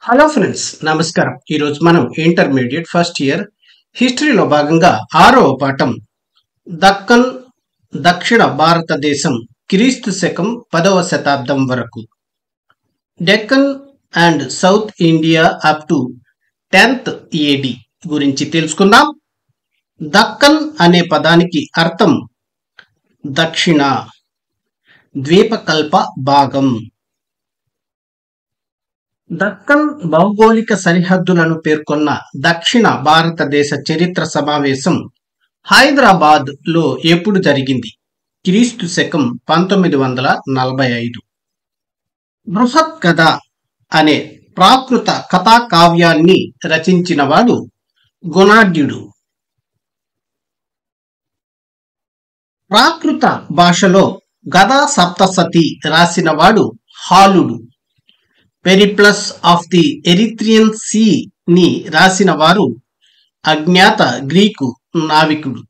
Hello friends, నమస్కారం. ఈరోజు మనం ఇంటర్మీడియట్ ఫస్ట్ ఇయర్ హిస్టరీలో భాగంగా 6వ పాఠం దక్కన్ దక్షిణ భారతదేశం క్రీస్తు శకం 10వ శతాబ్దం వరకు, Deccan and south India up to 10th AD గురించి తెలుసుకుందాం. దక్కన్ అనే పదానికి అర్థం దక్షిణ, ద్వీపకల్ప భాగం. దక్కన్ భౌగోళిక సరిహద్దులను పేర్కొన్న దక్షిణ భారతదేశ చరిత్ర సమావేశం హైదరాబాద్ లో ఎప్పుడు జరిగింది? క్రీస్తు శకం 1945. బృహత్ కథ అనే ప్రాకృత కథా కావ్యాన్ని రచించినవాడు గుణాఢ్యుడు. ప్రాకృత భాషలో గదా సప్తసతి రాసినవాడు హాలుడు. Periplus of the Erythraean Sea ని రాసిన వారు అజ్ఞాత గ్రీకు నావికుడు.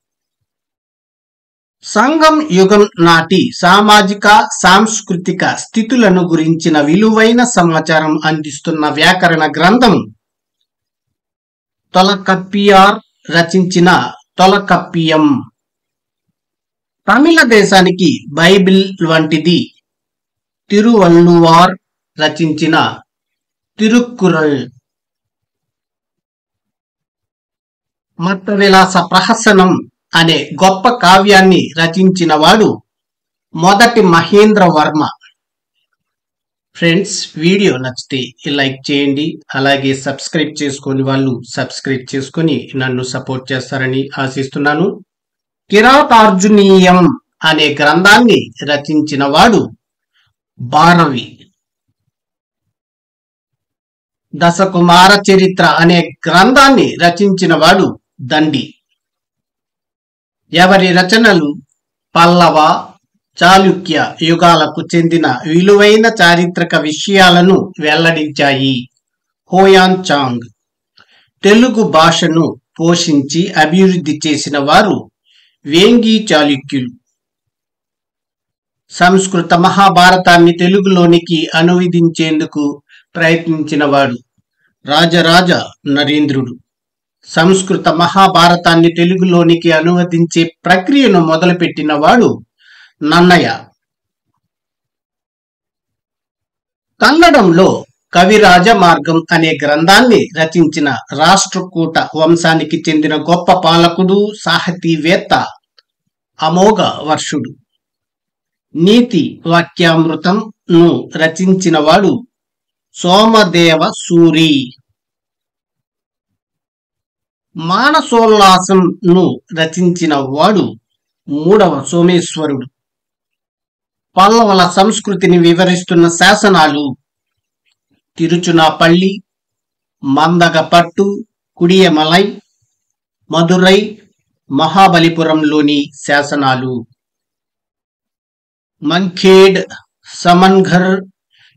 సంగం యుగం నాటి సామాజిక సాంస్కృతిక స్థితులను గురించిన విలువైన సమాచారం అందిస్తున్న వ్యాకరణ గ్రంథం తొలకప్పియార్ రచించిన తొలకప్పియం. తమిళ దేశానికి బైబిల్ వంటిది తిరువల్లువార్ రచించిన తిరుక్కురల్. మత విలాస ప్రహసనం అనే గొప్ప కావ్యాన్ని రచించిన వాడు మొదటి మహేంద్ర వర్మ. ఫ్రెండ్స్, వీడియో నచ్చితే లైక్ చేయండి, అలాగే సబ్స్క్రైబ్ చేసుకొని వాళ్ళు సబ్స్క్రైబ్ చేసుకొని నన్ను సపోర్ట్ చేస్తారని ఆశిస్తున్నాను. కిరాతార్జునీయం అనే గ్రంథాన్ని రచించిన వాడు భారవి. దశకుమార చరిత్ర అనే గ్రంథాన్ని రచించిన వాడు దండి. ఎవరి రచనలు పల్లవ, చాళుక్య యుగాలకు చెందిన విలువైన చారిత్రక విషయాలను వెల్లడించాయి. హోయాన్ చాంగ్. తెలుగు భాషను పోషించి అభివృద్ధి చేసిన వారు వేంగి చాళుక్యులు. సంస్కృత మహాభారతాన్ని తెలుగులోనికి అనువదించేందుకు ప్రయత్నించినవాడు రాజరాజ నరేంద్రుడు. సంస్కృత మహాభారతాన్ని తెలుగులోనికి అనువదించే ప్రక్రియను మొదలుపెట్టిన వాడు నన్నయ. కన్నడంలో కవిరాజ మార్గం అనే గ్రంథాన్ని రచించిన రాష్ట్రకూట వంశానికి చెందిన గొప్ప పాలకుడు, సాహితీవేత్త అమోఘ వర్షుడు. నీతి వాక్యామృతం ను రచించిన వాడు సోమదేవ సూరి. మానసోల్లాసం ను రచించిన వాడు 3వ సోమేశ్వరుడు. పల్లవుల సంస్కృతిని వివరిస్తున్న శాసనాలు తిరుచునాపల్లి, మందగపట్టు, కుడియమలై, మదురై, మహాబలిపురంలోని శాసనాలు. మంఖేడ్, సమన్ఘర్,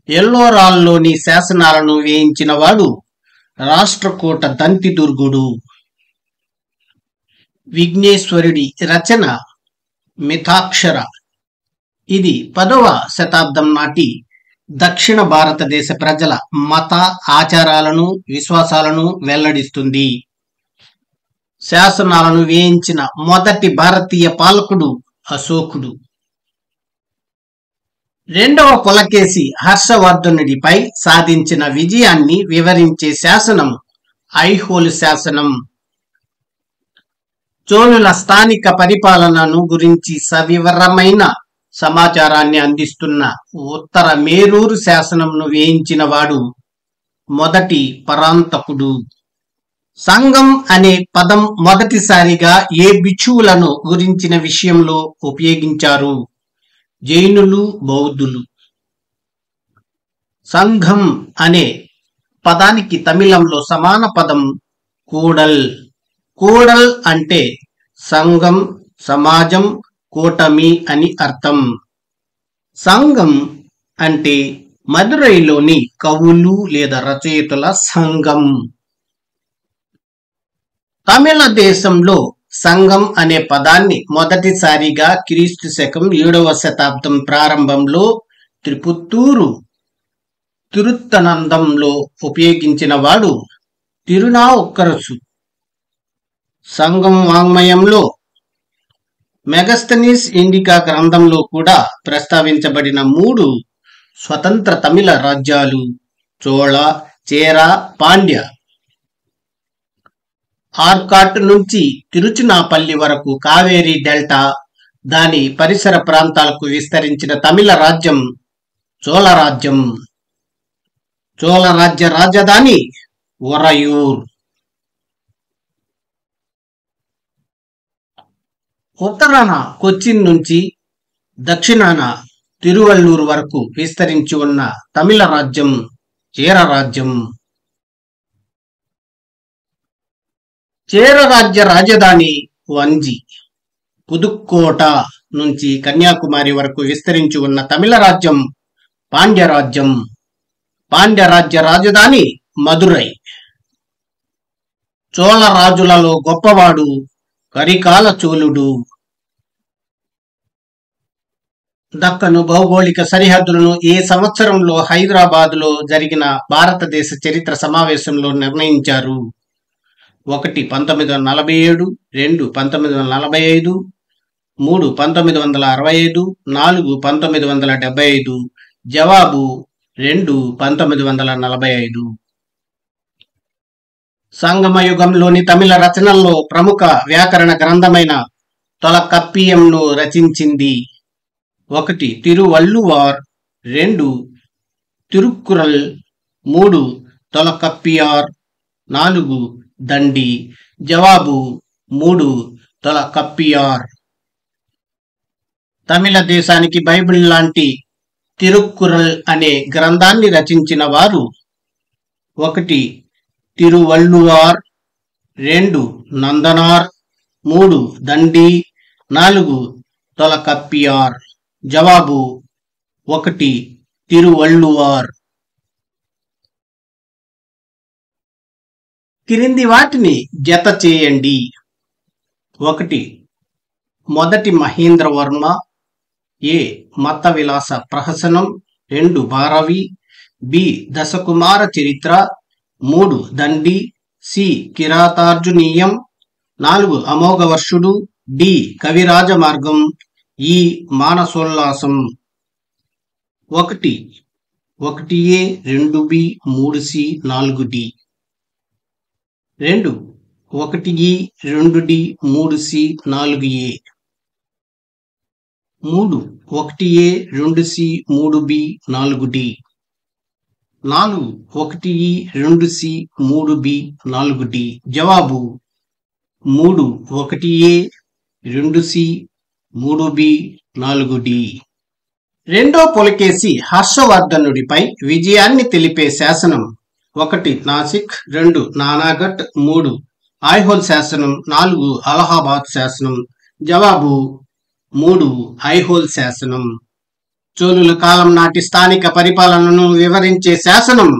ఎల్లోరాల్లోని శాసనాలను వేయించిన వాడు రాష్ట్రకూట దంతిదుర్గుడు. విఘ్నేశ్వరుడి రచన మితాక్షర. ఇది 10వ శతాబ్దం నాటి దక్షిణ భారతదేశ ప్రజల మత ఆచారాలను, విశ్వాసాలను వెల్లడిస్తుంది. శాసనాలను వేయించిన మొదటి భారతీయ పాలకుడు అశోకుడు. 2వ పులకేశి హర్షవర్ధనుడిపై సాధించిన విజయాన్ని వివరించే శాసనం ఐహోలు శాసనం. చోళుల స్థానిక పరిపాలనను గురించి సవివరమైన సమాచారాన్ని అందిస్తున్న ఉత్తర మేరూరు శాసనంను వేయించిన వాడు మొదటి పరాంతకుడు. సంగం అనే పదం మొదటిసారిగా ఏ బిక్షువులను గురించిన విషయంలో ఉపయోగించారు? జైనులు, బౌద్ధులు. సంఘం అనే పదానికి తమిళంలో సమాన పదం కూడల్. కూడల్ అంటే సంఘం, సమాజం, కూటమి అని అర్థం. సంఘం అంటే మదురైలోని కవులు లేదా రచయితల సంఘం. తమిళ దేశంలో సంఘం అనే పదాన్ని మొదటిసారిగా క్రీస్తు శకం 7వ శతాబ్దం ప్రారంభంలో త్రిపుత్తూరు తిరుత్తనందంలో ఉపయోగించిన వాడు తిరునావుక్కరసు. సంగం వాంగ్మయంలో మెగస్తనీస్ ఇండికా గ్రంథంలో కూడా ప్రస్తావించబడిన 3 స్వతంత్ర తమిళ రాజ్యాలు చోళ, చేర, పాండ్య. ఆర్కాట్ నుంచి తిరుచునాపల్లి వరకు కావేరీ డెల్టా, దాని పరిసర ప్రాంతాలకు విస్తరించిన తమిళ రాజ్యం చోళరాజ్యం. చోళ రాజ్య రాజధాని ఒరయూర్. ఉత్తరాన కొచ్చిన్ నుంచి దక్షిణాన తిరువల్లూరు వరకు విస్తరించి ఉన్న తమిళ రాజ్యం చేర రాజ్యం. చేర రాజ్య రాజధాని వంజి. పుదుక్కోట నుంచి కన్యాకుమారి వరకు విస్తరించి ఉన్న తమిళ రాజ్యం పాండ్య రాజ్యం. పాండ్య రాజ్య రాజధాని మదురై. చోళ రాజులలో గొప్పవాడు కరికాల చోళుడు. దక్కను భౌగోళిక సరిహద్దులను ఏ సంవత్సరంలో హైదరాబాదులో జరిగిన భారతదేశ చరిత్ర సమావేశంలో నిర్ణయించారు? 1 1947, 2 1945, 3 1965, 4 1975. జవాబు 2 1945. సంగమయుగంలోని తమిళ రచనల్లో ప్రముఖ వ్యాకరణ గ్రంథమైన తొలకప్పియంను రచించింది. 1 తిరువల్లువార్, 2 తిరుక్కురల్, 3 తొలకప్పియార్, 4 దండి. జవాబు 3 తొలకప్పియార్. తమిళ దేశానికి బైబిల్ లాంటి తిరుక్కురల్ అనే గ్రంథాన్ని రచించిన వారు 1 తిరువల్లువార్, 2 నందనార్, 3 దండి, 4 తొలకప్పియార్. జవాబు 1 తిరువల్లువార్. క్రింది వాటిని జత చేయండి. 1 మొదటి మహేంద్రవర్మ, ఏ మత విలాస ప్రహసనం, 2 భారవి, బి దశకుమార చరిత్ర, 3 దండి, సి కిరాతార్జునీయం, 4 అమోఘవర్షుడు, డి కవిరాజ మార్గం, ఈ మానసోల్లాసం. 1 1A, 2B, 3C, 4D. 2 1E, 2D, 3C, 4A. 3 1A, 2C, 3B, 4D. 4 1E, 2C, 3B, 4D. జవాబు 3 1A, 2C, 3B, 4D. రెండో పులకేసి హర్షవర్ధనుడిపై విజయాన్ని తెలిపే శాసనం. 1 నాసిక్, 2 నానాగఢ్, 3 ఐహోల్ శాసనం, 4 అలహాబాద్ శాసనం. జవాబు 3 ఐహోల్ శాసనం. చోళుల కాలం నాటి స్థానిక పరిపాలనను వివరించే శాసనం.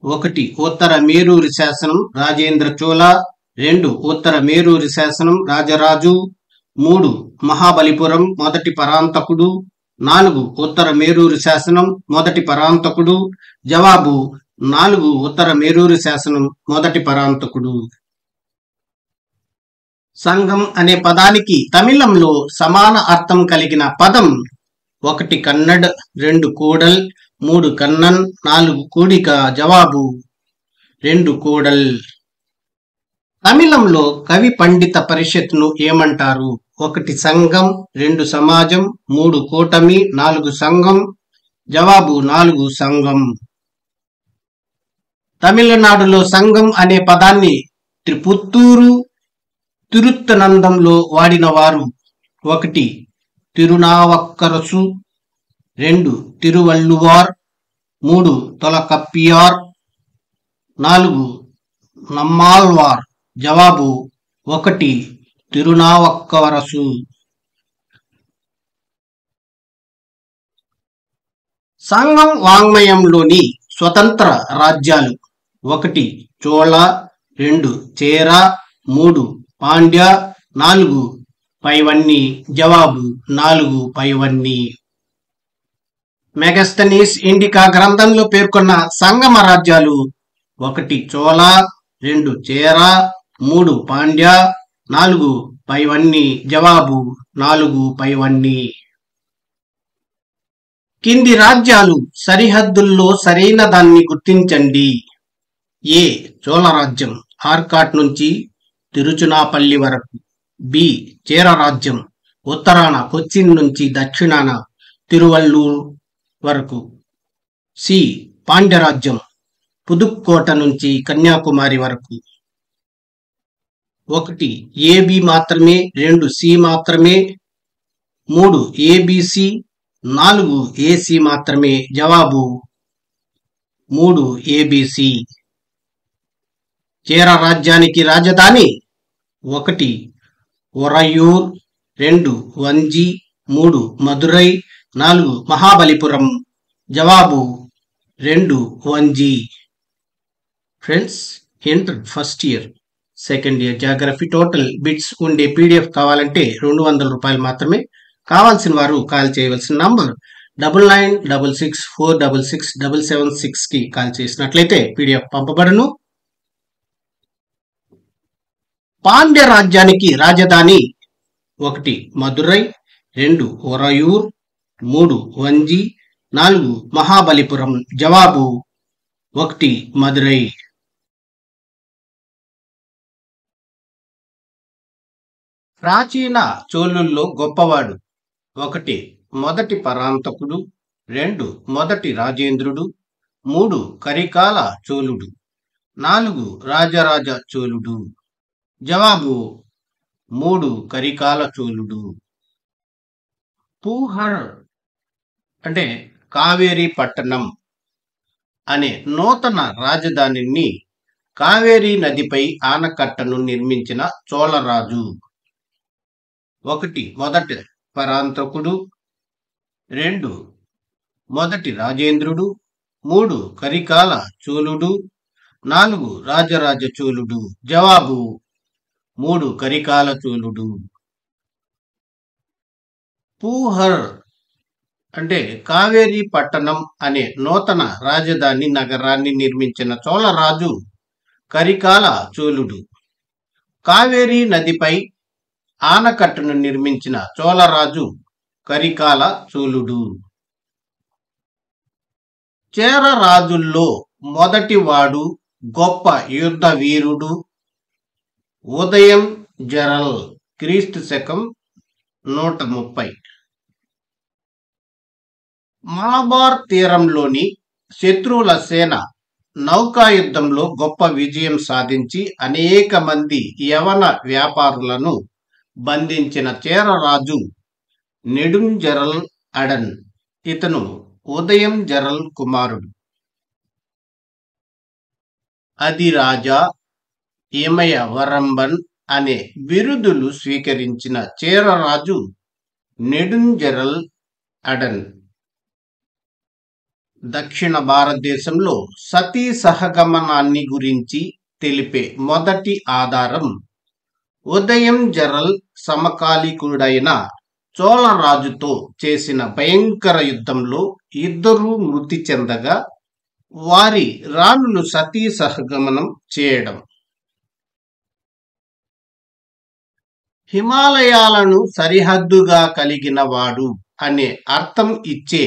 1 ఉత్తర మేరూరి శాసనం రాజేంద్ర చోళ, 2 ఉత్తర మేరూరి శాసనం రాజరాజు, 3 మహాబలిపురం మొదటి పరాంతకుడు, 4 ఉత్తర మేరూరు శాసనం మొదటి పరాంతకుడు. జవాబు 4 ఉత్తర మేరూరు శాసనం మొదటి పరాంతకుడు. సంఘం అనే పదానికి తమిళంలో సమాన అర్థం కలిగిన పదం. 1 కన్నడ్, 2 కూడల్, 3 కన్నన్, 4 కూడిక. జవాబు 2 కూడల్. తమిళంలో కవి పండిత పరిషత్ను ఏమంటారు? 1 సంఘం, 2 సమాజం, 3 కూటమి, 4 సంఘం. జవాబు 4 సంఘం. తమిళనాడులో సంఘం అనే పదాన్ని త్రిపుత్తూరు, తిరుత్తనందంలో వాడిన వారు. 1 తిరునావక్కరసు, 2 తిరువల్లువార్, 3 తొలకప్పియార్, 4 నమ్మాల్వార్. జవాబు 1 తిరునావక్కరసు. సంగం వాంగ్మయంలోని స్వతంత్ర రాజ్యాలు. 1 చోళ, 2 చేర, 3 పాండ్య, 4 పైవన్నీ. జవాబు 4 పైవన్నీ. మెగస్తనీస్ ఇండికా గ్రంథంలో పేర్కొన్న సంగమ రాజ్యాలు 1 చోళ, 2 చేర, 3 పాండ్య, 4 పైవన్నీ. జవాబు 4 పైవన్నీ. కింది రాజ్యాలు సరిహద్దుల్లో సరైన దాన్ని గుర్తించండి. ఏ చోళ రాజ్యం ఆర్కాట్ నుంచి తిరుచునాపల్లి వరకు. బి చేర రాజ్యం ఉత్తరాన కొచ్చిన్ నుంచి దక్షిణాన తిరువల్లూరు వరకు. సి పాండ్యరాజ్యం పుదుక్కోట నుంచి కన్యాకుమారి వరకు. 1 ఏబి మాత్రమే, 2 సి మాత్రమే, 3 ఏబిసి, 4 ఏసి మాత్రమే. జవాబు 3 ఏబిసి. చేర రాజ్యానికి రాజధాని 1 ఉరయూర్, 2 వంజి, 3 మదురై, 4 మహాబలిపురం. జవాబు 2 Vanji. Friends, inter first year, second year geography total bits ఉండే పీడిఎఫ్ కావాలంటే 200 రూపాయలు మాత్రమే. కావాల్సిన వారు కాల్ చేయవలసిన నంబర్ 9966466776 కి కాల్ చేసినట్లయితే పీడిఎఫ్ పంపబడును. పాండ్య రాజ్యానికి రాజధాని 1 మదురై, 2 ఉరయూర్, 3 వంజి, 4 మహాబలిపురం. జవాబు 1 మదురై. ప్రాచీన చోళుల్లో గొప్పవాడు 1 మొదటి పరాంతకుడు, 2 మొదటి రాజేంద్రుడు, 3 కరికాల చోళుడు, 4 రాజరాజ చోళుడు. జవాబు 3 కరికాల చోళుడు. పూహర్ అంటే కావేరీ పట్టణం అనే నూతన రాజధానిని కావేరీ నదిపై ఆనకట్టను నిర్మించిన చోళరాజు. 1 మొదటి పరాంతకుడు, 2 మొదటి రాజేంద్రుడు, 3 కరికాల చోళుడు, 4 రాజరాజ చోళుడు. జవాబు 3 కరికాల చోళుడు. పూహర్ అంటే కావేరీ పట్టణం అనే నూతన రాజధాని నగరాన్ని నిర్మించిన చోళరాజు కరికాల చోళుడు. కావేరీ నదిపై ఆనకట్టును నిర్మించిన చోళరాజు కరికాల చోళుడు. చేర రాజుల్లో మొదటివాడు గొప్ప యుద్ధ వీరుడు ఉదయం జరల్. క్రీస్తు శకం 130. మలబార్ తీరంలోని శత్రువుల సేన నౌకాయుద్ధంలో గొప్ప విజయం సాధించి అనేక మంది యవన వ్యాపారులను బంధించిన చేరరాజు నెడుంజరల్ అడన్. ఇతను ఉదయం జరల్ కుమారుడు. అదిరాజా, ఇమయ వరంబన్ అనే బిరుదులు స్వీకరించిన చేరరాజు నెడుంజరల్ అడన్. దక్షిణ భారతదేశంలో సతీ సహగమనాన్ని గురించి తెలిపే మొదటి ఆధారం ఉదయం జరల్ సమకాలీకుడైన చోళరాజుతో చేసిన భయంకర యుద్ధంలో ఇద్దరూ మృతి చెందగా వారి రాణులు సతీ సహగమనం చేయడం. హిమాలయాలను సరిహద్దుగా కలిగిన వాడు అనే అర్థం ఇచ్చే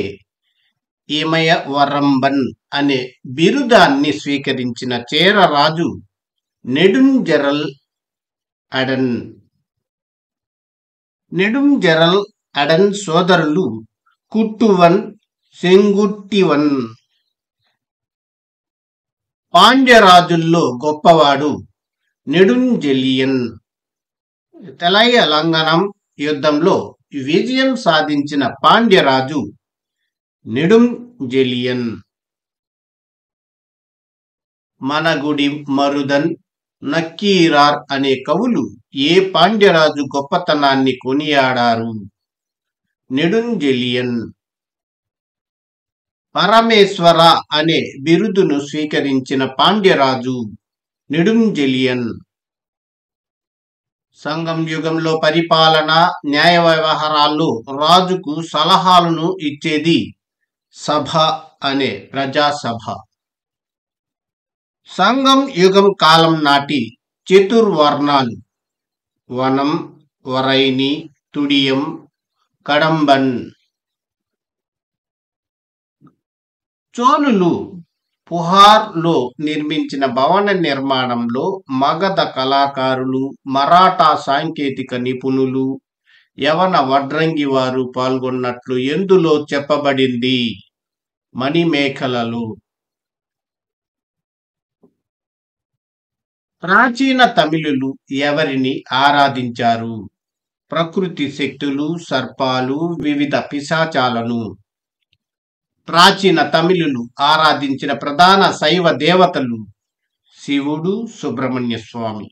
ఇమయ వరంబన్ అనే బిరుదాన్ని స్వీకరించిన చేరరాజు నెడుంజరల్ అడన్. నెడుంజరల్ అడన్ సోదరులు కుట్టువన్, సెంగుట్టివన్. పాండ్యరాజుల్లో గొప్పవాడు నెడుంజెలియన్. తెలయలంగనం యుద్ధంలో విజయం సాధించిన పాండ్యరాజు నెడుంజెలియన్. మనగుడి మరుదన్, నక్కీరార్ అనే కవులు ఏ పాండ్యరాజు గొప్పతనాన్ని కొనియాడారు? నెడుంజెలియన్. పరమేశ్వర అనే బిరుదును స్వీకరించిన పాండ్యరాజు నెడుంజెలియన్. సంగం యుగంలో పరిపాలన, న్యాయ వ్యవహారాల్లో రాజుకు సలహాలను ఇచ్చేది సభ అనే ప్రజాసభ. సంగం యుగం కాలం నాటి చతుర్వర్ణాలు వనం, వరైని, తుడియం, కడంబన్. చోళులు పుహార్లో నిర్మించిన భవన నిర్మాణంలో మగధ కళాకారులు, మరాఠా సాంకేతిక నిపుణులు, యవన వడ్రంగి వారు పాల్గొన్నట్లు ఎందులో చెప్పబడింది? మణిమేఖలలో. ప్రాచీన తమిళులు ఎవరిని ఆరాధించారు? ప్రకృతి శక్తులు, సర్పాలు, వివిధ పిశాచాలను. ప్రాచీన తమిళులు ఆరాధించిన ప్రధాన శైవ దేవతలు శివుడు, సుబ్రహ్మణ్య స్వామి.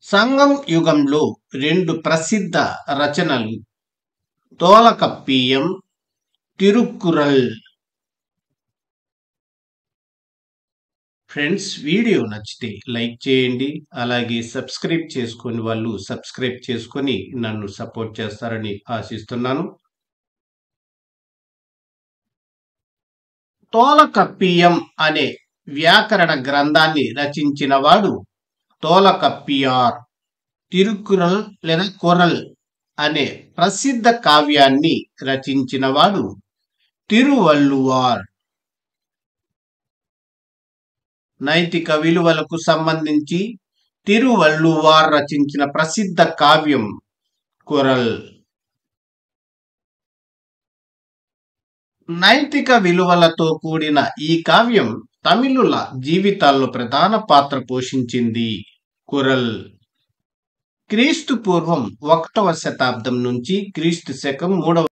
సంగం యుగంలో 2 ప్రసిద్ధ రచనలు తోలకప్పియం, తిరుక్కురల్. ఫ్రెండ్స్, వీడియో నచ్చితే లైక్ చేయండి. అలాగే సబ్స్క్రైబ్ చేసుకుని వాళ్ళు సబ్స్క్రైబ్ చేసుకొని నన్ను సపోర్ట్ చేస్తారని ఆశిస్తున్నాను. తోలకప్పియం అనే వ్యాకరణ గ్రంథాన్ని రచించిన వాడు తోలకప్పియార్. తిరుక్కురల్ లేదా కొరల్ అనే ప్రసిద్ధ కావ్యాన్ని రచించిన వాడు తిరువళ్ళువార్. నైతిక విలువలకు సంబంధించి తిరువళ్ళువార్ రచించిన ప్రసిద్ధ కావ్యం కొరల్. నైతిక విలువలతో కూడిన ఈ కావ్యం తమిళుల జీవితాల్లో ప్రధాన పాత్ర పోషించింది. కురల్ క్రీస్తు పూర్వం 1వ శతాబ్దం నుంచి క్రీస్తు శకం 3వ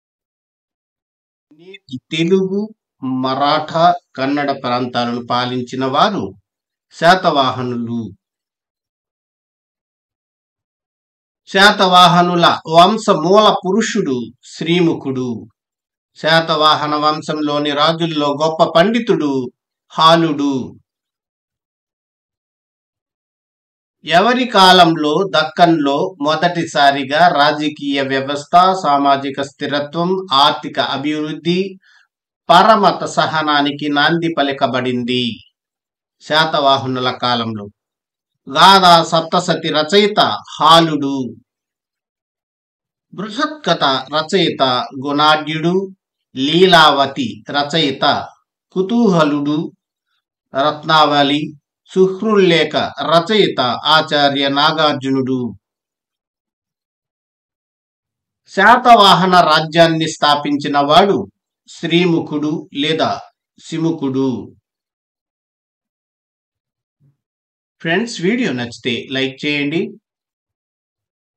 తెలుగు, మరాఠా, కన్నడ ప్రాంతాలను పాలించిన వారు శాతవాహనులు. శాతవాహనుల వంశ మూల పురుషుడు శ్రీముఖుడు. శాతవాహన వంశంలోని రాజుల్లో గొప్ప పండితుడు హాలుడు. ఎవరి కాలంలో దక్కన్లో మొదటిసారిగా రాజకీయ వ్యవస్థ, సామాజిక స్థిరత్వం, ఆర్థిక అభివృద్ధి, పరమత సహనానికి నాంది పలికబడింది? శాతవాహనుల కాలంలో. గాథా సప్తసతి రచయిత హాలుడు. బృహత్కథ రచయిత గుణాఢ్యుడు. లీలావతి రచయిత కుతూహలుడు. రత్నావళి, సుహృల్లేఖ రచయిత ఆచార్య నాగార్జునుడు. శాతవాహన రాజ్యాన్ని స్థాపించిన వాడు శ్రీముఖుడు లేదా సిముఖుడు. ఫ్రెండ్స్, వీడియో నచ్చితే లైక్ చేయండి.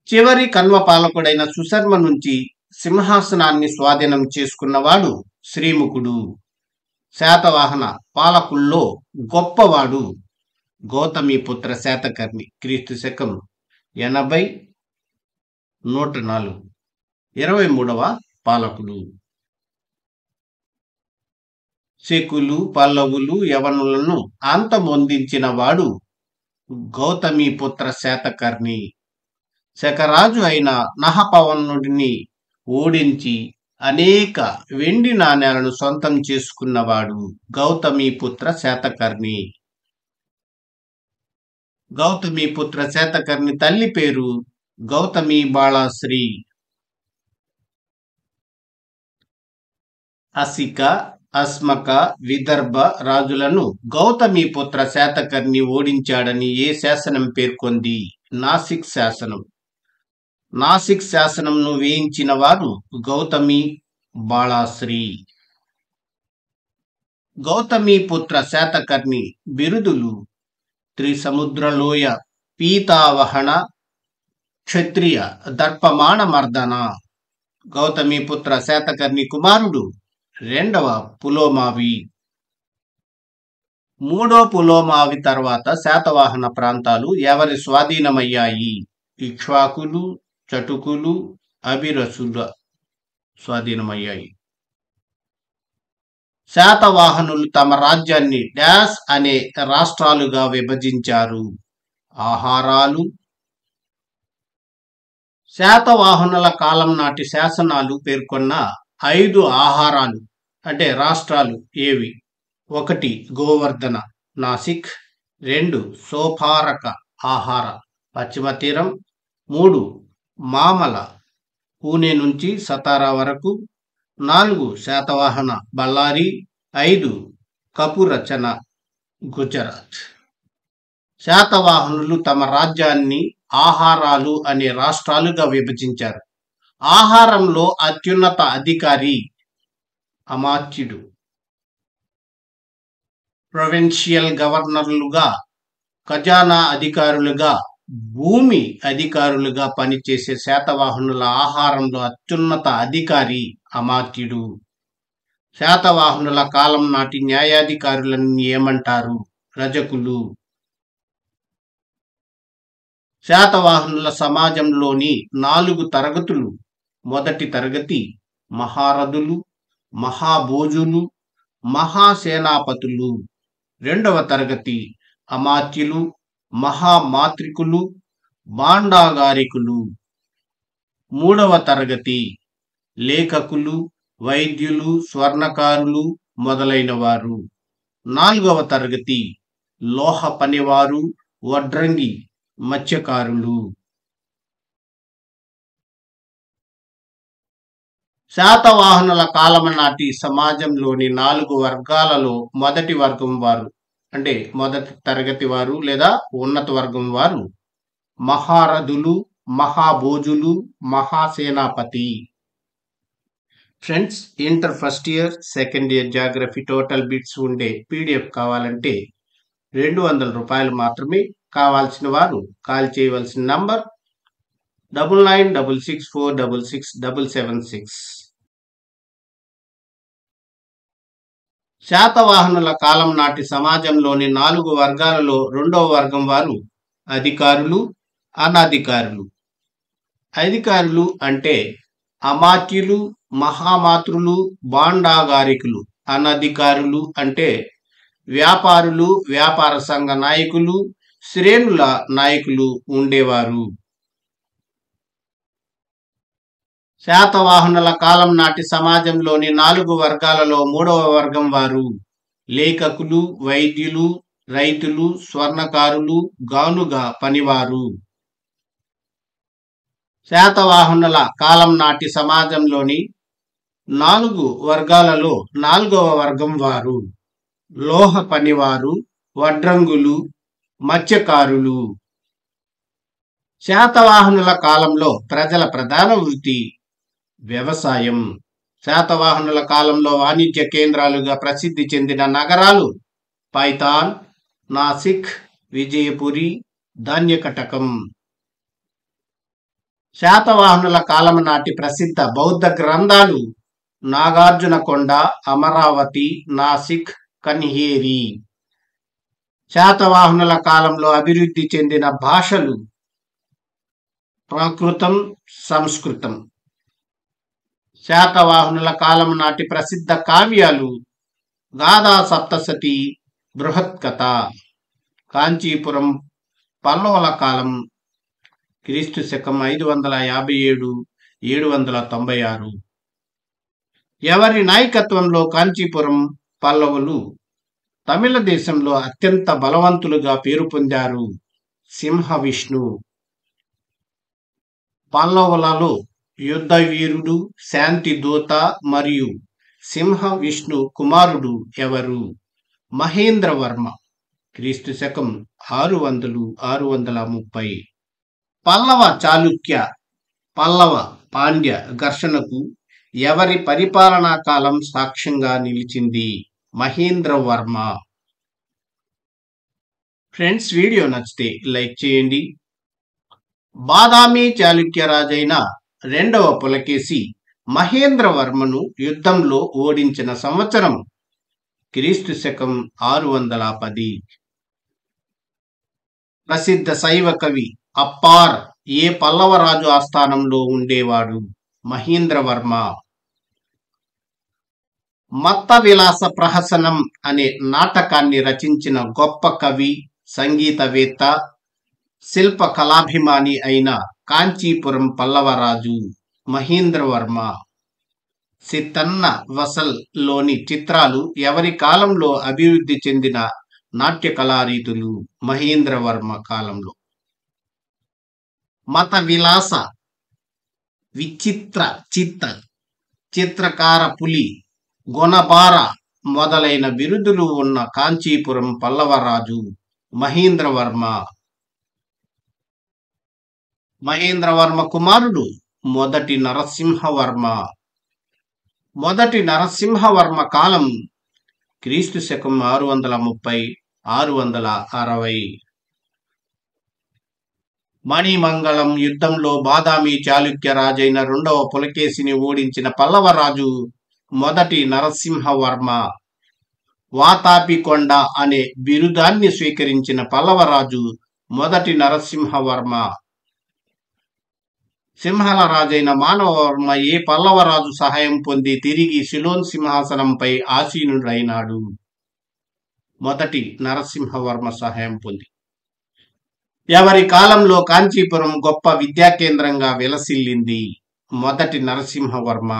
చివరి కన్వ పాలకుడైన సుశర్మ నుంచి సింహాసనాన్ని స్వాధీనం చేసుకున్నవాడు శ్రీముఖుడు. శాతవాహన పాలకుల్లో గొప్పవాడు గౌతమిపుత్ర శాతకర్ణి. క్రీస్తు శకం 80-104 23వ పాలకుడు. శకులు, పల్లవులు, యవనులను అంతమొందించిన వాడు గౌతమిపుత్ర శాతకర్ణి. శకరాజు అయిన నహపవనుడిని ఓడించి అనేక వెండి నాణేలను సొంతం చేసుకున్నవాడు గౌతమిపుత్ర శాతకర్ణి. గౌతమిపుత్ర శాతకర్ణి తల్లి పేరు గౌతమి బాళాశ్రీ. అసిక, అస్మక, విదర్భ రాజులను గౌతమిపుత్ర శాతకర్ణి ఓడించాడని ఏ శాసనం పేర్కొంది? నాసిక్ శాసనం. నాసిక్ శాసనంను వేయించిన వారు గౌతమి బాళాశ్రీ. గౌతమిపుత్ర శాతకర్ణి బిరుదులు త్రిసముద్రలోయ పీతావహన, క్షత్రియ దర్పమాణ మర్దన. గౌతమిపుత్ర శాతకర్ణి కుమారుడు 2వ పులోమావి. 3వ పులోమావి తర్వాత శాతవాహన ప్రాంతాలు ఎవరి స్వాధీనమయ్యాయి? ఇక్ష్వాకులు, చటుకులు, అభిరసుల స్వాధీనమయ్యాయి. శాతవాహనులు తమ రాజ్యాన్ని డాష్ అనే రాష్ట్రాలుగా విభజించారు. ఆహారాలు. శాతవాహనుల కాలం నాటి శాసనాలు పేర్కొన్న 5 ఆహారాలు అంటే రాష్ట్రాలు ఏవి? 1 గోవర్ధన నాసిక్, 2 సోపారక ఆహార పశ్చిమ తీరం, 3 మామల పూణే నుంచి సతారా వరకు, 4 శాతవాహన బళ్ళారి, 5 కపురచన గుజరాత్. శాతవాహనులు తమ రాజ్యాన్ని ఆహారాలు అనే రాష్ట్రాలుగా విభజించారు. ఆహారంలో అత్యున్నత అధికారి అమాత్యుడు. ప్రొవిన్షియల్ గవర్నర్లుగా, ఖజానా అధికారులుగా, భూమి అధికారులుగా పనిచేసే శాతవాహనుల ఆహారంలో అత్యున్నత అధికారి అమాత్యుడు. శాతవాహనుల కాలం నాటి న్యాయాధికారులను ఏమంటారు? రజకులు. శాతవాహనుల సమాజంలోని 4 తరగతులు. మొదటి తరగతి మహారథులు, మహాభోజులు, మహాసేనాపతులు. రెండవ తరగతి అమాత్యులు, మహామాత్రికులు, భాండాగారికులు. మూడవ తరగతి లేఖకులు, వైద్యులు, స్వర్ణకారులు మొదలైనవారు. 4వ తరగతి లోహ పనివారు, వడ్రంగి, మత్స్యకారులు. శాతవాహనుల కాలం నాటి సమాజంలోని 4 వర్గాలలో మొదటి వర్గం వారు అంటే మొదటి తరగతి వారు లేదా ఉన్నత వర్గం వారు మహారథులు, మహాభోజులు, మహాసేనాపతి. Friends, inter first year, second year geography total bits ఉండే పీడిఎఫ్ కావాలంటే 200 రూపాయలు మాత్రమే. కావాల్సిన వారు కాల్ చేయవలసిన నంబర్ 9966466776. శాతవాహనుల కాలం నాటి సమాజంలోని 4 వర్గాలలో 2వ వర్గం వారు అధికారులు, అనధికారులు. అధికారులు అంటే అమాత్యులు, మహామాత్రులు, భాండాగారికులు. అనధికారులు అంటే వ్యాపారులు, వ్యాపార సంఘ నాయకులు, శ్రేణుల నాయకులు ఉండేవారు. శాతవాహనుల కాలం నాటి సమాజంలోని 4 వర్గాలలో 3వ వర్గం వారు లేఖకులు, వైద్యులు, రైతులు, స్వర్ణకారులు, గానుగ పనివారు. శాతవాహనుల కాలం నాటి సమాజంలోని 4 వర్గాలలో 4వ వర్గం వారు లోహ పనివారు, వడ్రంగులు, మత్స్యకారులు. శాతవాహనుల కాలంలో ప్రజల ప్రధాన వృత్తి వ్యవసాయం. శాతవాహనుల కాలంలో వాణిజ్య కేంద్రాలుగా ప్రసిద్ధి చెందిన నగరాలు పైథాన్, నాసిక్, విజయపురి, ధాన్యకటకం. శాతవాహనుల కాలం నాటి ప్రసిద్ధ బౌద్ధ గ్రంథాలు నాగార్జునకొండ, అమరావతి, నాసిక్, కన్హేరి. శాతవాహనుల కాలంలో అభివృద్ధి చెందిన భాషలు ప్రాకృతం, సంస్కృతం. శాతవాహనుల కాలం నాటి ప్రసిద్ధ కావ్యాలు గాథా సప్తశతి, బృహత్కథ. కాంచీపురం పల్లవుల కాలం క్రీస్తు శకం 557-796. ఎవరి నాయకత్వంలో కాంచీపురం పల్లవులు తమిళ దేశంలో అత్యంత బలవంతులుగా పేరు పొందారు? సింహ విష్ణు. పల్లవులలో యుద్ధ వీరుడు, శాంతి దూత మరియు సింహ విష్ణు కుమారుడు ఎవరు? మహేంద్రవర్మ. క్రీస్తు శకం 600-630. పల్లవ చాళుక్య, పల్లవ పాండ్య ఘర్షణకు ఎవరి పరిపాలనా కాలం సాక్ష్యంగా నిలిచింది? మహేంద్రవర్మ. ఫ్రెండ్స్, వీడియో నచ్చితే లైక్ చేయండి. బాదామి చాళుక్య రాజైన 2వ పులకేశి మహేంద్రవర్మను యుద్ధంలో ఓడించిన సంవత్సరం క్రీస్తు శకం 610. ప్రసిద్ధ శైవ కవి అప్పార్ ఏ పల్లవరాజు ఆస్థానంలో ఉండేవాడు? మహేంద్రవర్మ. మత్త విలాస ప్రహసనం అనే నాటకాన్ని రచించిన గొప్ప కవి, సంగీతవేత్త, శిల్ప కళాభిమాని అయిన కాంచీపురం పల్లవరాజు మహేంద్రవర్మ. సితన్న వసల్ లోని చిత్రాలు ఎవరి కాలంలో అభివృద్ధి చెందిన నాట్య కళారీతులు? మహేంద్రవర్మ కాలంలో. మత విలాస విచిత్ర చిత్త చిత్రకార పులి గుణబార మొదలైన బిరుదులు ఉన్న కాంచీపురం పల్లవరాజు మహేంద్రవర్మ. మహేంద్రవర్మ కుమారుడు మొదటి నరసింహవర్మ. మొదటి నరసింహవర్మ కాలం క్రీస్తు శకం 630-660. మణిమంగళం యుద్ధంలో బాదామి చాళుక్య రాజైన రెండవ పులకేశిని ఓడించిన పల్లవరాజు మొదటి నరసింహవర్మ. వాతాపికొండ అనే బిరుదాన్ని స్వీకరించిన పల్లవరాజు మొదటి నరసింహవర్మ. సింహల రాజైన మానవవర్మ ఏ పల్లవరాజు సహాయం పొంది తిరిగి సిలోన్ సింహాసనంపై ఆసీనుడైనాడు? మొదటి నరసింహవర్మ సహాయం పొంది. ఎవరి కాలంలో కాంచీపురం గొప్ప విద్యా కేంద్రంగా విలసిల్లింది? మొదటి నరసింహవర్మ.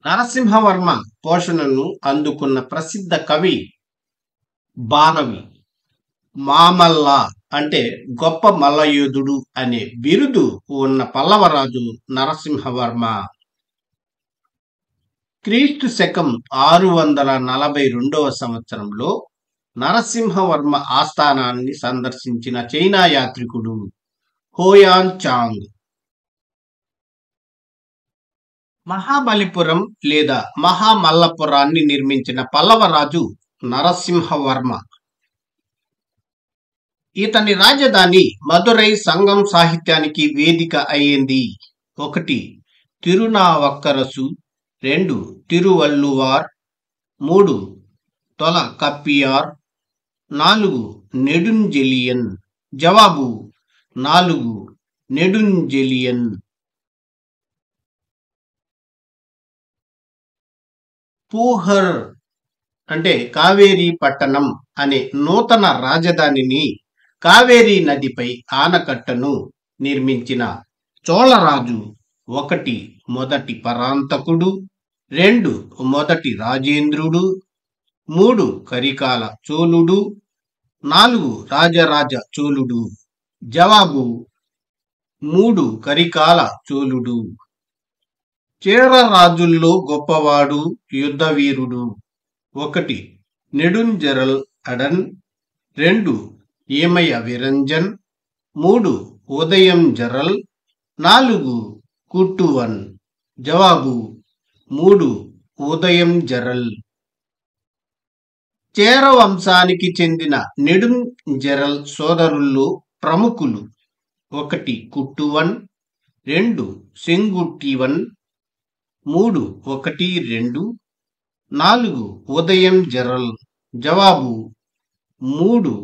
నరసింహవర్మ పోషణను అందుకున్న ప్రసిద్ధ కవి బాణవి. మామల్ల అంటే గొప్ప మల్లయోధుడు అనే బిరుదు ఉన్న పల్లవరాజు నరసింహవర్మ. క్రీస్తు శకం 642 సంవత్సరంలో నరసింహవర్మ ఆస్థానాన్ని సందర్శించిన చైనా యాత్రికుడు హోయాన్ చాంగ్. మహాబలిపురం లేదా మహామల్లపురాన్ని నిర్మించిన పల్లవరాజు నరసింహవర్మ. ఇతని రాజధాని మదురై సంగం సాహిత్యానికి వేదిక అయ్యింది. 1 తిరునావక్కరసు, 2 తిరువల్లువార్, 3 తొలకప్పియార్, 4 నెడుంజెలియన్. జవాబు 4 నెడుంజెలియన్. పూహర్ అంటే కావేరీ పట్టణం అనే నూతన రాజధానిని కావేరీ నదిపై ఆనకట్టను నిర్మించిన చోళరాజు 1 మొదటి పరాంతకుడు, 2 మొదటి రాజేంద్రుడు, 3 కరికాల చోళుడు, 4 రాజరాజ చోళుడు. జవాబు 3 కరికాల చోళుడు. చేర రాజుల్లో గొప్పవాడు, యుద్ధవీరుడు. 1 నెడుంజెరల్ అడన్, 2 ఏమయ విరంజన్, 3 ఉదయం జరల్, 4 కుట్టువన్. జవాబు 3 ఉదయం జరల్. చేర వంశానికి చెందిన నెడుంజెరల్ సోదరుల్లో ప్రముఖులు 1 కుట్టువన్, 2 సెంగుట్టివన్, 3 1 2, 4 ఉదయం జరల్. జవాబు 3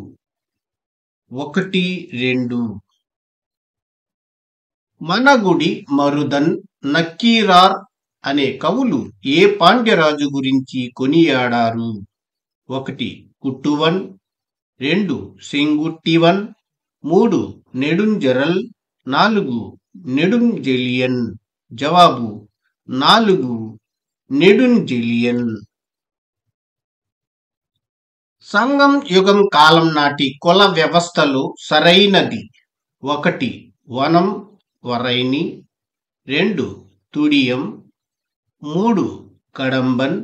1 2. మనగుడి మరుదన్, నక్కీరార్ అనే కవులు ఏ పాండ్యరాజు గురించి కొనియాడారు? 1 కుట్టువన్, 2 సెంగుట్టివన్, 3 నెడుంజెరల్, 4 నెడుంజెలియన్. జవాబు 4 నెడుంజెలియన్. సంగం యుగం కాలం నాటి కుల వ్యవస్థలో సరైనది? 1 వనం వరైని, 2 తుడియం, 3 కడంబన్,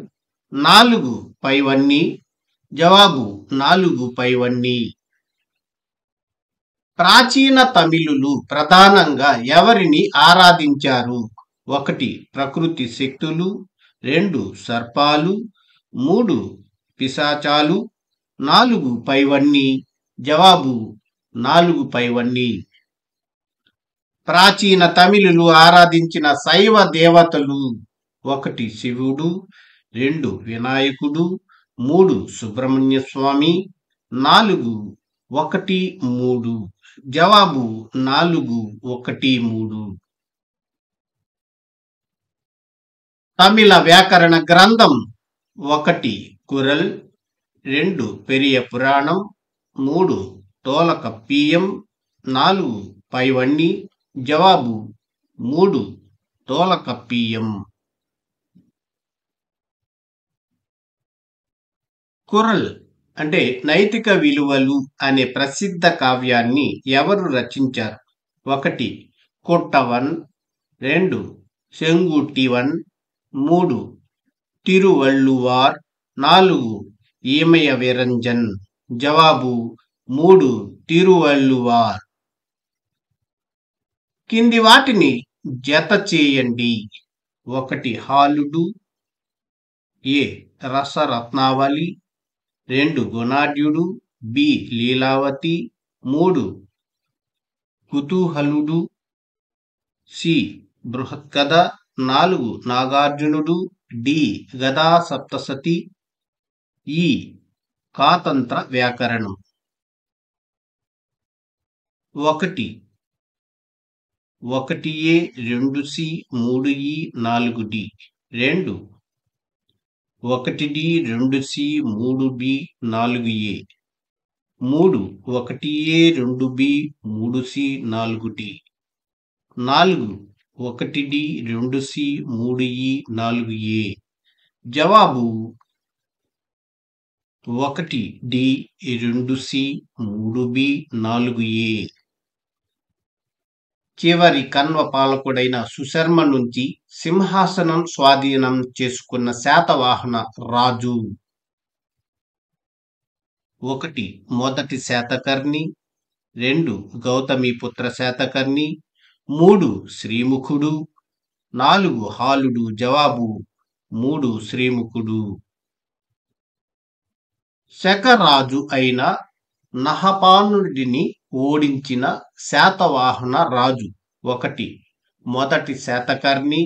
4 పైవన్ని. జవాబు 4 పైవన్ని. ప్రాచీన తమిళులు ప్రధానంగా ఎవరిని ఆరాధించారు? 1 ప్రకృతి శక్తులు, 2 సర్పాలు, 3 పిశాచాలు, 4 పైవన్ని. జవాబు 4 పైవన్ని. ప్రాచీన తమిళులు ఆరాధించిన శైవ దేవతలు: 1 శివుడు, 2 వినాయకుడు, 3 సుబ్రహ్మణ్య స్వామి, 4 1 3. జవాబు 4 1 3. తమిళ వ్యాకరణ గ్రంథం: 1 కురల్, 2 పెరియ పురాణం, 3 తోలకప్పియం, 4 పైవన్ని. జవాబు 3 తోలకప్పియం. కురల్ అంటే నైతిక విలువలు అనే ప్రసిద్ధ కావ్యాన్ని ఎవరు రచించారు? 1 కుట్టవన్, 2 సెంగుట్టివన్, 3 తిరువళ్ళువార్, 4 ఈమయ విరంజన్. జవాబు 3 తిరువళ్ళువార్. కింది వాటిని జత చేయండి. 1 హాలుడు, ఏ రసరత్నావళి, 2 గుణాఢ్యుడు, B Leelavathi, 3 Kutuhaludu, C Brihatkatha, 4 నాగార్జునుడు, D గదా సప్తసతి, ఈ కాతంత్ర వ్యాకరణం. 1 1A 2C 3E 4D, 2 1D 2C 3B 4A, 3 1A 2B 3C 4D, 4 1D 2C 3E 4A. జవాబు 1D 2C 3B 4A. చివరి కన్వ పాలకుడైన సుశర్మ నుంచి సింహాసనం స్వాధీనం చేసుకున్న శాతవాహన రాజు. 1 మొదటి శాతకర్ణి, 2 గౌతమిపుత్ర శాతకర్ణి, 3 శ్రీముఖుడు, 4 హాలుడు. జవాబు 3 శ్రీముఖుడు. శకరాజు అయిన నహపానుడిని ఓడించిన శాతవాహన రాజు. 1 మొదటి శాతకర్ణి,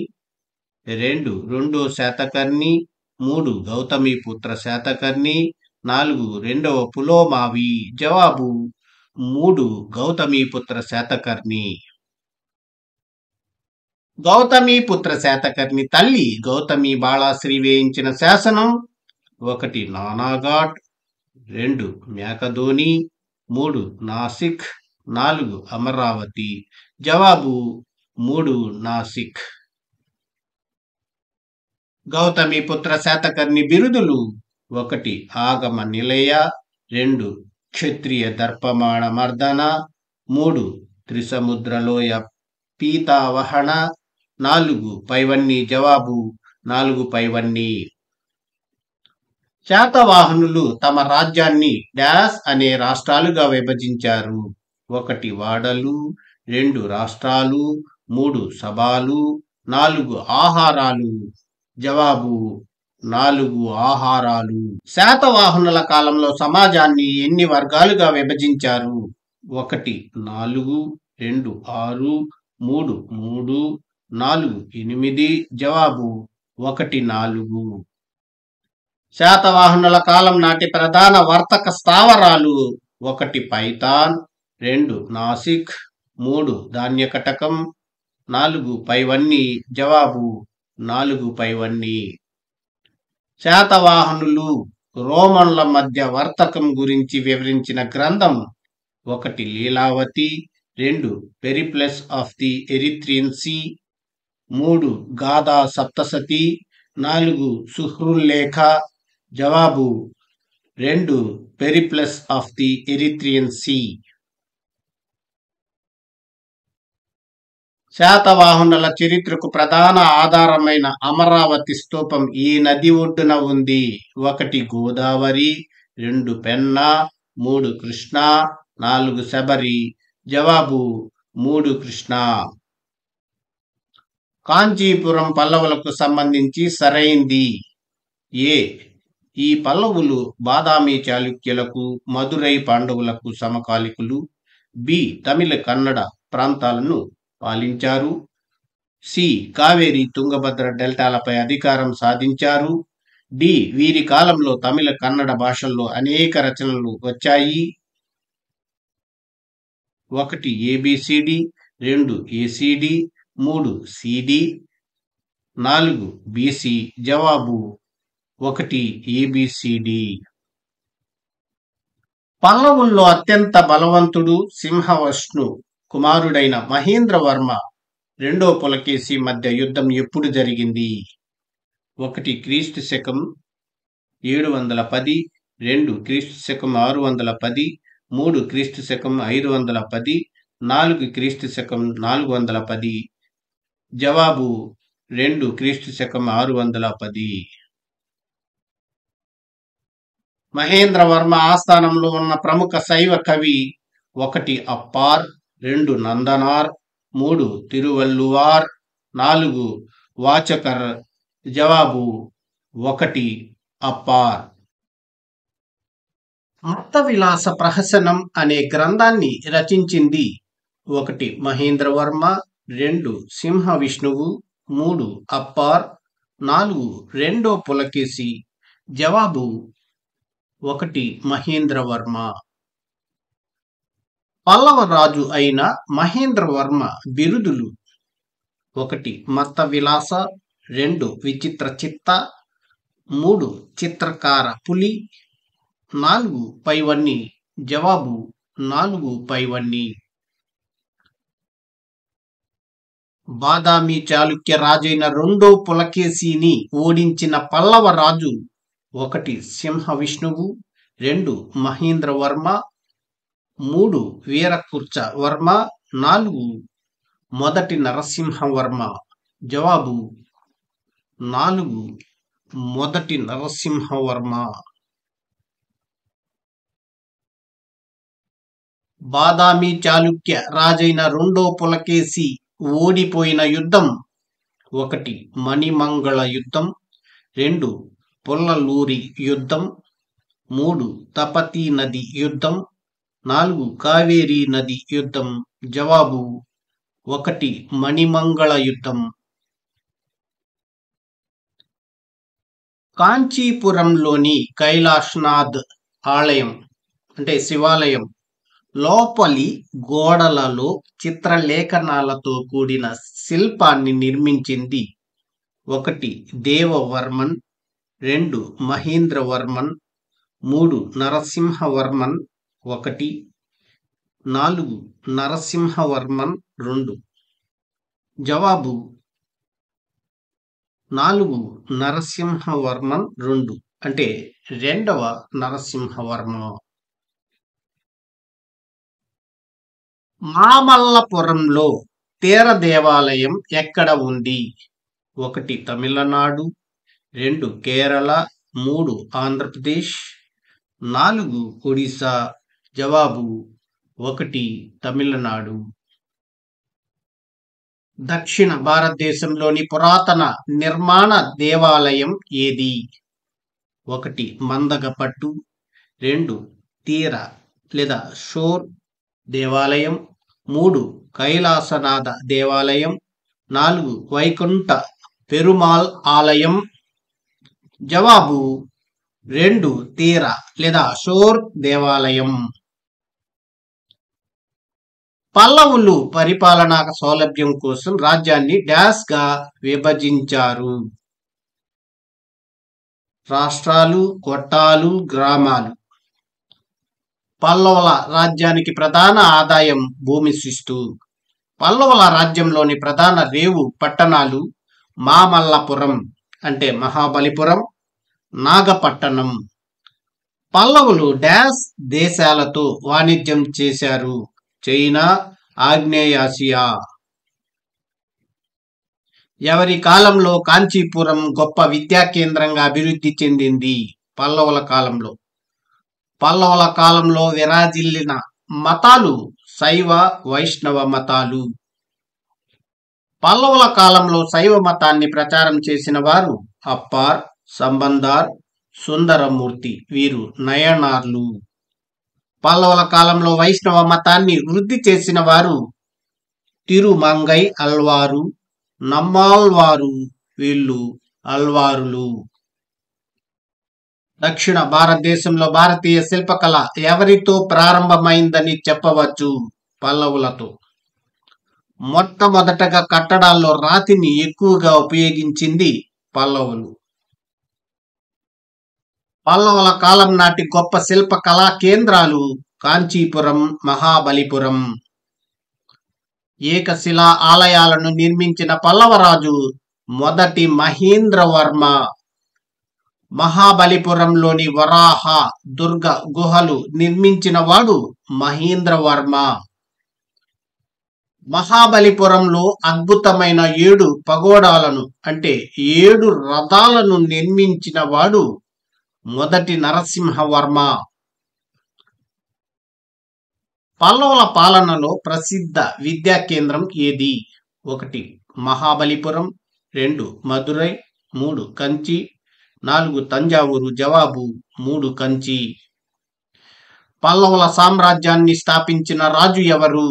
2 రెండో శాతకర్ణి, 3 గౌతమిపుత్ర శాతకర్ణి, 4 రెండవ పులోమావి. జవాబు 3 గౌతమిపుత్ర శాతకర్ణి. గౌతమిపుత్ర శాతకర్ణి తల్లి గౌతమి బాళాశ్రీ వేయించిన శాసనం. 1 నానాఘాట్, 2 మేకధోని, 3 నాసిక్, 4 అమరావతి. జవాబు 3 నాసిక్. గౌతమిపుత్ర శాతకర్ణి బిరుదులు. 1 ఆగమ నిలయ, 2 క్షత్రియ దర్పమాణ మర్దన, 3 త్రిసముద్రలోయ పీతావహన, 4 పైవన్నీ. జవాబు 4 పైవన్నీ. శాతవాహనులు తమ రాజ్యాన్ని డాష్ అనే రాష్ట్రాలుగా విభజించారు. 1 వాడలు, 2 రాష్ట్రాలు, 3 సభాలు, 4 ఆహారాలు. జవాబు 4 ఆహారాలు. శాతవాహనుల కాలంలో సమాజాన్ని ఎన్ని వర్గాలుగా విభజించారు? 1 4, 2 6, 3 3, 4 8. జవాబు 1 4. శాతవాహనుల కాలం నాటి ప్రధాన వర్తక స్థావరాలు. 1 పైథాన్, 2 నాసిక్, 3 ధాన్యకటకం, 4 పైవన్నీ. జవాబు 4 పైవన్నీ. శాతవాహనులు రోమన్ల మధ్య వర్తకం గురించి వివరించిన గ్రంథం. 1 Lilavati, 2 Periplus of the Erythraean Sea, 3 Gatha Saptasati, 4 Suhrillekha. జవాబు 2 Periplus of the Erythraean Sea. శాతవాహనుల చరిత్రకు ప్రధాన ఆధారమైన అమరావతి స్తూపం ఈ నది ఒడ్డున ఉంది. 1 గోదావరి, 2 పెన్నా, 3 కృష్ణా, 4 శబరి. జవాబు 3 కృష్ణా. కాంచీపురం పల్లవులకు సంబంధించి సరైంది. ఏ ఈ పల్లవులు బాదామి చాళుక్యులకు, మదురై పాండవులకు సమకాలికులు. బి తమిళ కన్నడ ప్రాంతాలను పాలించారు. సి కావేరి తుంగభద్ర డెల్టాలపై అధికారం సాధించారు. డి వీరి కాలంలో తమిళ కన్నడ భాషల్లో అనేక రచనలు వచ్చాయి. 1 ఏబిసిడి, 2 ఏసిడి, 3 సిడి, 4 బిసి. జవాబు 1 ఏబిసిడి. పల్లవుల్లో అత్యంత బలవంతుడు సింహవష్ణు కుమారుడైన మహేంద్రవర్మ రెండో పులకేశి మధ్య యుద్ధం ఎప్పుడు జరిగింది? 1 క్రీస్తు శకం 710, 2 క్రీస్తు శకం 610, 3 క్రీస్తు శకం 510, 4 క్రీస్తు శకం 410. జవాబు 2 క్రీస్తు శకం 610. మహేంద్రవర్మ ఆస్థానంలో ఉన్న ప్రముఖ శైవ కవి 1 అప్పార్, 2 నందనార్, 3 తిరువల్లువార్, 4 వాచకర్. జవాబు 1 అప్పార్. మత్తవిలాస ప్రహసనం అనే గ్రంథాన్ని రచించింది 1 మహేంద్రవర్మ, 2 సింహ విష్ణువు, 3 అప్పార్, 4 రెండో పులకేశి. జవాబు 1 మహేంద్రవర్మ. పల్లవ రాజు అయిన మహేంద్రవర్మ బిరుదులు 1 మత్త విలాస, 2 విచిత్ర చిత్త, 3 చిత్రకార పులి, 4 పైవన్ని. జవాబు 4 పైవన్ని. బాదామి చాళుక్య రాజైన రెండో పులకేశిని ఓడించిన పల్లవ రాజు 1 సింహ విష్ణువు, 2 మహేంద్రవర్మ, 3 వీరకుర్చ వర్మ, 4 మొదటి నరసింహవర్మ. జవాబు 4 మొదటి నరసింహవర్మ. బాదామి చాళుక్య రాజైన రెండో పులకేశి ఓడిపోయిన యుద్ధం 1 మణిమంగళ యుద్ధం, 2 పుల్లలూరి యుద్ధం, 3 తపతీ నది యుద్ధం, 4 కావేరీ నది యుద్ధం. జవాబు 1 మణిమంగళ యుద్ధం. కాంచీపురంలోని కైలాష్నాథ్ ఆలయం అంటే శివాలయం లోపలి గోడలలో చిత్రలేఖనాలతో కూడిన శిల్పాన్ని నిర్మించింది 1 దేవవర్మన్, 2 మహేంద్రవర్మన్, 3 నరసింహవర్మన్ 1, 4 నరసింహవర్మన్ 2. జవాబు 4 నరసింహవర్మన్ 2 అంటే రెండవ నరసింహవర్మ. మామల్లపురంలో తేర దేవాలయం ఎక్కడ ఉంది? 1 తమిళనాడు, 2 కేరళ, 3 ఆంధ్రప్రదేశ్, 4 ఒడిశా. జవాబు 1 తమిళనాడు. దక్షిణ భారతదేశంలోని పురాతన నిర్మాణ దేవాలయం ఏది? 1 మందగపట్టు, 2 తీర లేదా షోర్ దేవాలయం, 3 కైలాసనాథ దేవాలయం, 4 వైకుంఠ పెరుమాళ్ ఆలయం. జవాబు 2 తీర లేదా షోర్ దేవాలయం. పల్లవులు పరిపాలనా సౌలభ్యం కోసం రాజ్యాన్ని డాష్ గా విభజించారు? రాష్ట్రాలు, కొట్టాలు, గ్రామాలు. పల్లవుల రాజ్యానికి ప్రధాన ఆదాయం భూమి శిస్తు. పల్లవుల రాజ్యంలోని ప్రధాన రేవు పట్టణాలు మామల్లపురం అంటే మహాబలిపురం, నాగపట్టణం. పల్లవులు డాష్ దేశాలతో వాణిజ్యం చేశారు? చైనా, ఆగ్నేయాసియా. ఎవరి కాలంలో కాంచీపురం గొప్ప విద్యా కేంద్రంగా అభివృద్ధి చెందింది? పల్లవుల కాలంలో. పల్లవుల కాలంలో విరాజిల్లిన మతాలు శైవ, వైష్ణవ మతాలు. పల్లవుల కాలంలో శైవ మతాన్ని ప్రచారం చేసిన వారు అప్పార్, సంబందార్, సుందరమూర్తి. వీరు నయనార్లు. పల్లవుల కాలంలో వైష్ణవ మతాన్ని వృద్ధి చేసిన వారు తిరుమంగై అల్వారు, నమ్మాల్వారు. వీళ్ళు అల్వారులు. దక్షిణ భారతదేశంలో భారతీయ శిల్పకళ ఎవరితో ప్రారంభమైందని చెప్పవచ్చు? పల్లవులతో. మొట్టమొదటగా కట్టడాల్లో రాతిని ఎక్కువగా ఉపయోగించింది పల్లవులు. పల్లవుల కాలం నాటి గొప్ప శిల్పకళా కేంద్రాలు కాంచీపురం, మహాబలిపురం. ఏకశిలా ఆలయాలను నిర్మించిన పల్లవరాజు 1 మహేంద్రవర్మ. మహాబలిపురంలోని వరాహ దుర్గ గుహలు నిర్మించిన వాడు మహేంద్రవర్మ. మహాబలిపురంలో అద్భుతమైన 7 పగోడాలను అంటే 7 రథాలను నిర్మించిన వాడు మొదటి నరసింహవర్మ. పల్లవుల పాలనలో ప్రసిద్ధ విద్యా కేంద్రం ఏది? 1 మహాబలిపురం, 2 మదురై, 3 కంచి, 4 తంజావూరు. జవాబు 3 కంచి. పల్లవుల సామ్రాజ్యాన్ని స్థాపించిన రాజు ఎవరు?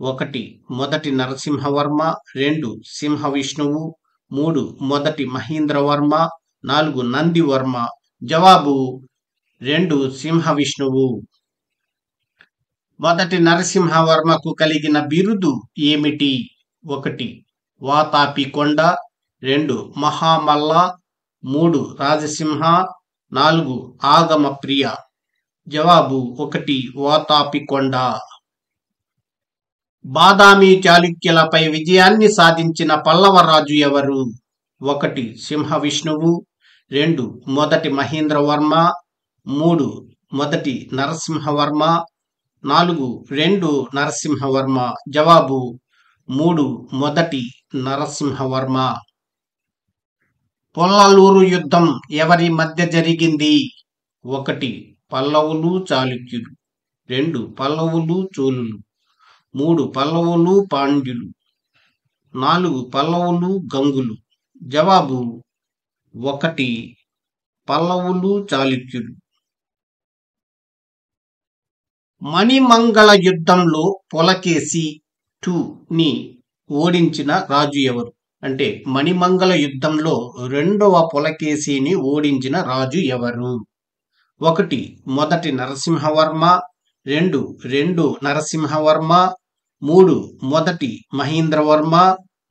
1 మొదటి నరసింహవర్మ, 2 సింహ విష్ణువు, 3 మొదటి మహేంద్రవర్మ, 4 నందివర్మ. జవాబు 2 సింహ విష్ణువు. మొదటి నరసింహవర్మకు కలిగిన బిరుదు ఏమిటి? 1 వాతాపి కొండ, 2 మహామల్ల, 3 రాజసింహ, 4 ఆగమ ప్రియ. జవాబు 1 వాతాపి కొండ. బాదామి చాళుక్యులపై విజయాన్ని సాధించిన పల్లవ రాజు ఎవరు? 1 సింహ విష్ణువు, 2 మొదటి మహేంద్రవర్మ, 3 మొదటి నరసింహవర్మ, 4 2 నరసింహవర్మ. జవాబు 3 మొదటి నరసింహవర్మ. పొల్లలూరు యుద్ధం ఎవరి మధ్య జరిగింది? 1 పల్లవులు చాళుక్యులు, 2 పల్లవులు చోళులు, 3 పల్లవులు పాండ్యులు, 4 పల్లవులు గంగులు. జవాబు 1 పల్లవులు చాళుక్యులు. మణిమంగళ యుద్ధంలో పులకేశి ని ఓడించిన రాజు ఎవరు? అంటే మణిమంగళ యుద్ధంలో 2వ పులకేశిని ఓడించిన రాజు ఎవరు? 1 మొదటి నరసింహవర్మ, 2 నరసింహవర్మ, 3 మొదటి మహేంద్రవర్మ,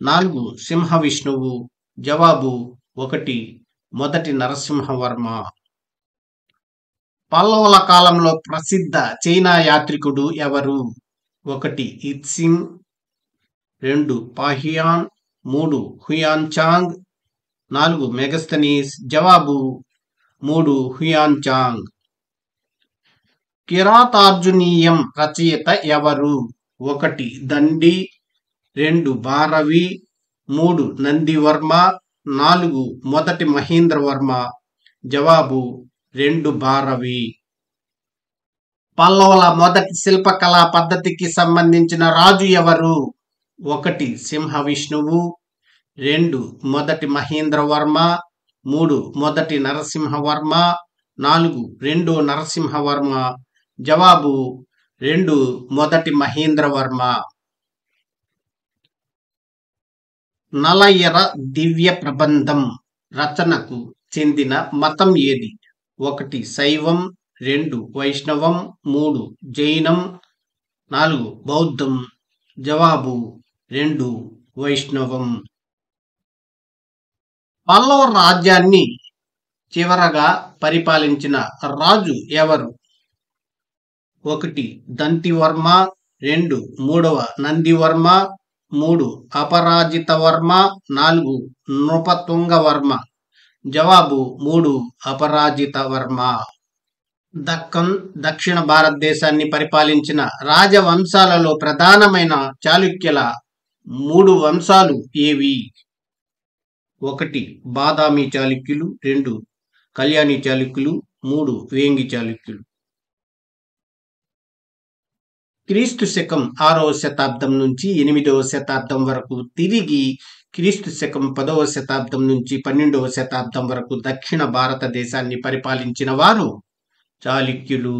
4 సింహ విష్ణువు. జవాబు 1 మొదటి నరసింహవర్మ. పల్లవుల కాలంలో ప్రసిద్ధ చైనా యాత్రికుడు ఎవరు? 1 ఇత్సింగ్, 2 పాహియాన్, 3 హుయాన్ చాంగ్, 4 మెగస్తనీస్. జవాబు 3 హుయాన్ చాంగ్. కిరాతార్జునీయం రచయిత ఎవరు? 1 దండి, 2 భారవి, 3 నందివర్మ, 4 మొదటి మహేంద్రవర్మ. జవాబు 2 భారవి. పల్లవుల మొదటి శిల్పకళా పద్ధతికి సంబంధించిన రాజు ఎవరు? 1 సింహ విష్ణువు, 2 మొదటి మహేంద్రవర్మ, 3 మొదటి నరసింహవర్మ, 4 2 నరసింహవర్మ. జవాబు 2 మొదటి మహేంద్రవర్మ. నలయర దివ్య ప్రబంధం రచనకు చెందిన మతం ఏది? 1 శైవం, 2 వైష్ణవం, 3 జైనం, 4 బౌద్ధం. జవాబు 2 వైష్ణవం. పల్లవ రాజ్యాన్ని చివరగా పరిపాలించిన రాజు ఎవరు? 1 దంతివర్మ, 2 3వ నందివర్మ, 3 అపరాజితవర్మ, 4 నృపతుంగవర్మ. జవాబు 3 అపరాజితవర్మ. దక్కన్ దక్షిణ భారతదేశాన్ని పరిపాలించిన రాజవంశాలలో ప్రధానమైన చాళుక్యుల 3 వంశాలు ఏవి? 1 బాదామి చాళుక్యులు, 2 కళ్యాణి చాళుక్యులు, 3 వేంగి చాళుక్యులు. క్రీస్తు శకం 6వ శతాబ్దం నుంచి 8వ శతాబ్దం వరకు, తిరిగి క్రీస్తు శకం 10వ శతాబ్దం నుంచి 12వ శతాబ్దం వరకు దక్షిణ భారతదేశాన్ని పరిపాలించిన వారు చాళుక్యులు.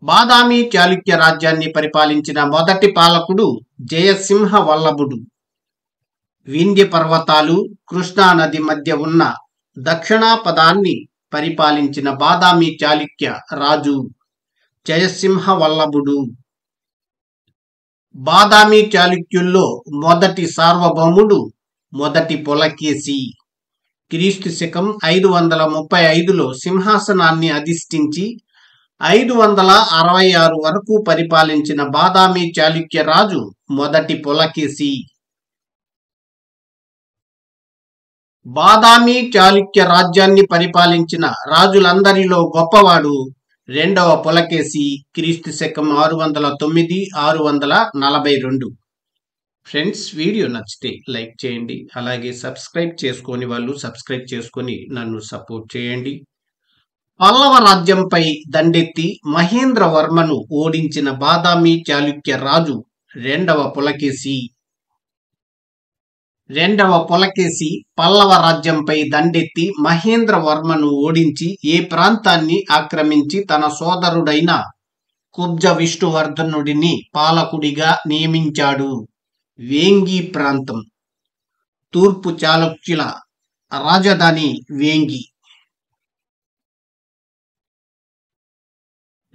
బాదామి చాళుక్య రాజ్యాన్ని పరిపాలించిన మొదటి పాలకుడు జయసింహ వల్లభుడు. వింధ్య పర్వతాలు, కృష్ణా నది మధ్య ఉన్న దక్షిణాపథాన్ని పరిపాలించిన బాదామి చాళుక్య రాజు జయసింహ వల్లభుడు. బాదామి చాళుక్యుల్లో మొదటి సార్వభౌముడు మొదటి పులకేశి. క్రీస్తు శకం 535లో సింహాసనాన్ని అధిష్ఠించి 566 వరకు పరిపాలించిన బాదామి చాళుక్య రాజు మొదటి పులకేశి. బాదామి చాళుక్య రాజ్యాన్ని పరిపాలించిన రాజులందరిలో గొప్పవాడు రెండవ పులకేశి, క్రీస్తు శకం 609 642. ఫ్రెండ్స్, వీడియో నచ్చితే లైక్ చేయండి. అలాగే సబ్స్క్రైబ్ చేసుకోని వాళ్ళు సబ్స్క్రైబ్ చేసుకొని నన్ను సపోర్ట్ చేయండి. పల్లవ రాజ్యంపై దండెత్తి మహేంద్రవర్మను ఓడించిన బాదామి చాళుక్య రాజు రెండవ పులకేశి. పల్లవ రాజ్యంపై దండెత్తి మహేంద్రవర్మను ఓడించి ఏ ప్రాంతాన్ని ఆక్రమించి తన సోదరుడైన కుబ్జ విష్ణువర్ధనుడిని పాలకుడిగా నియమించాడు. వేంగి ప్రాంతం. తూర్పు చాళుక్యుల రాజధాని వేంగి.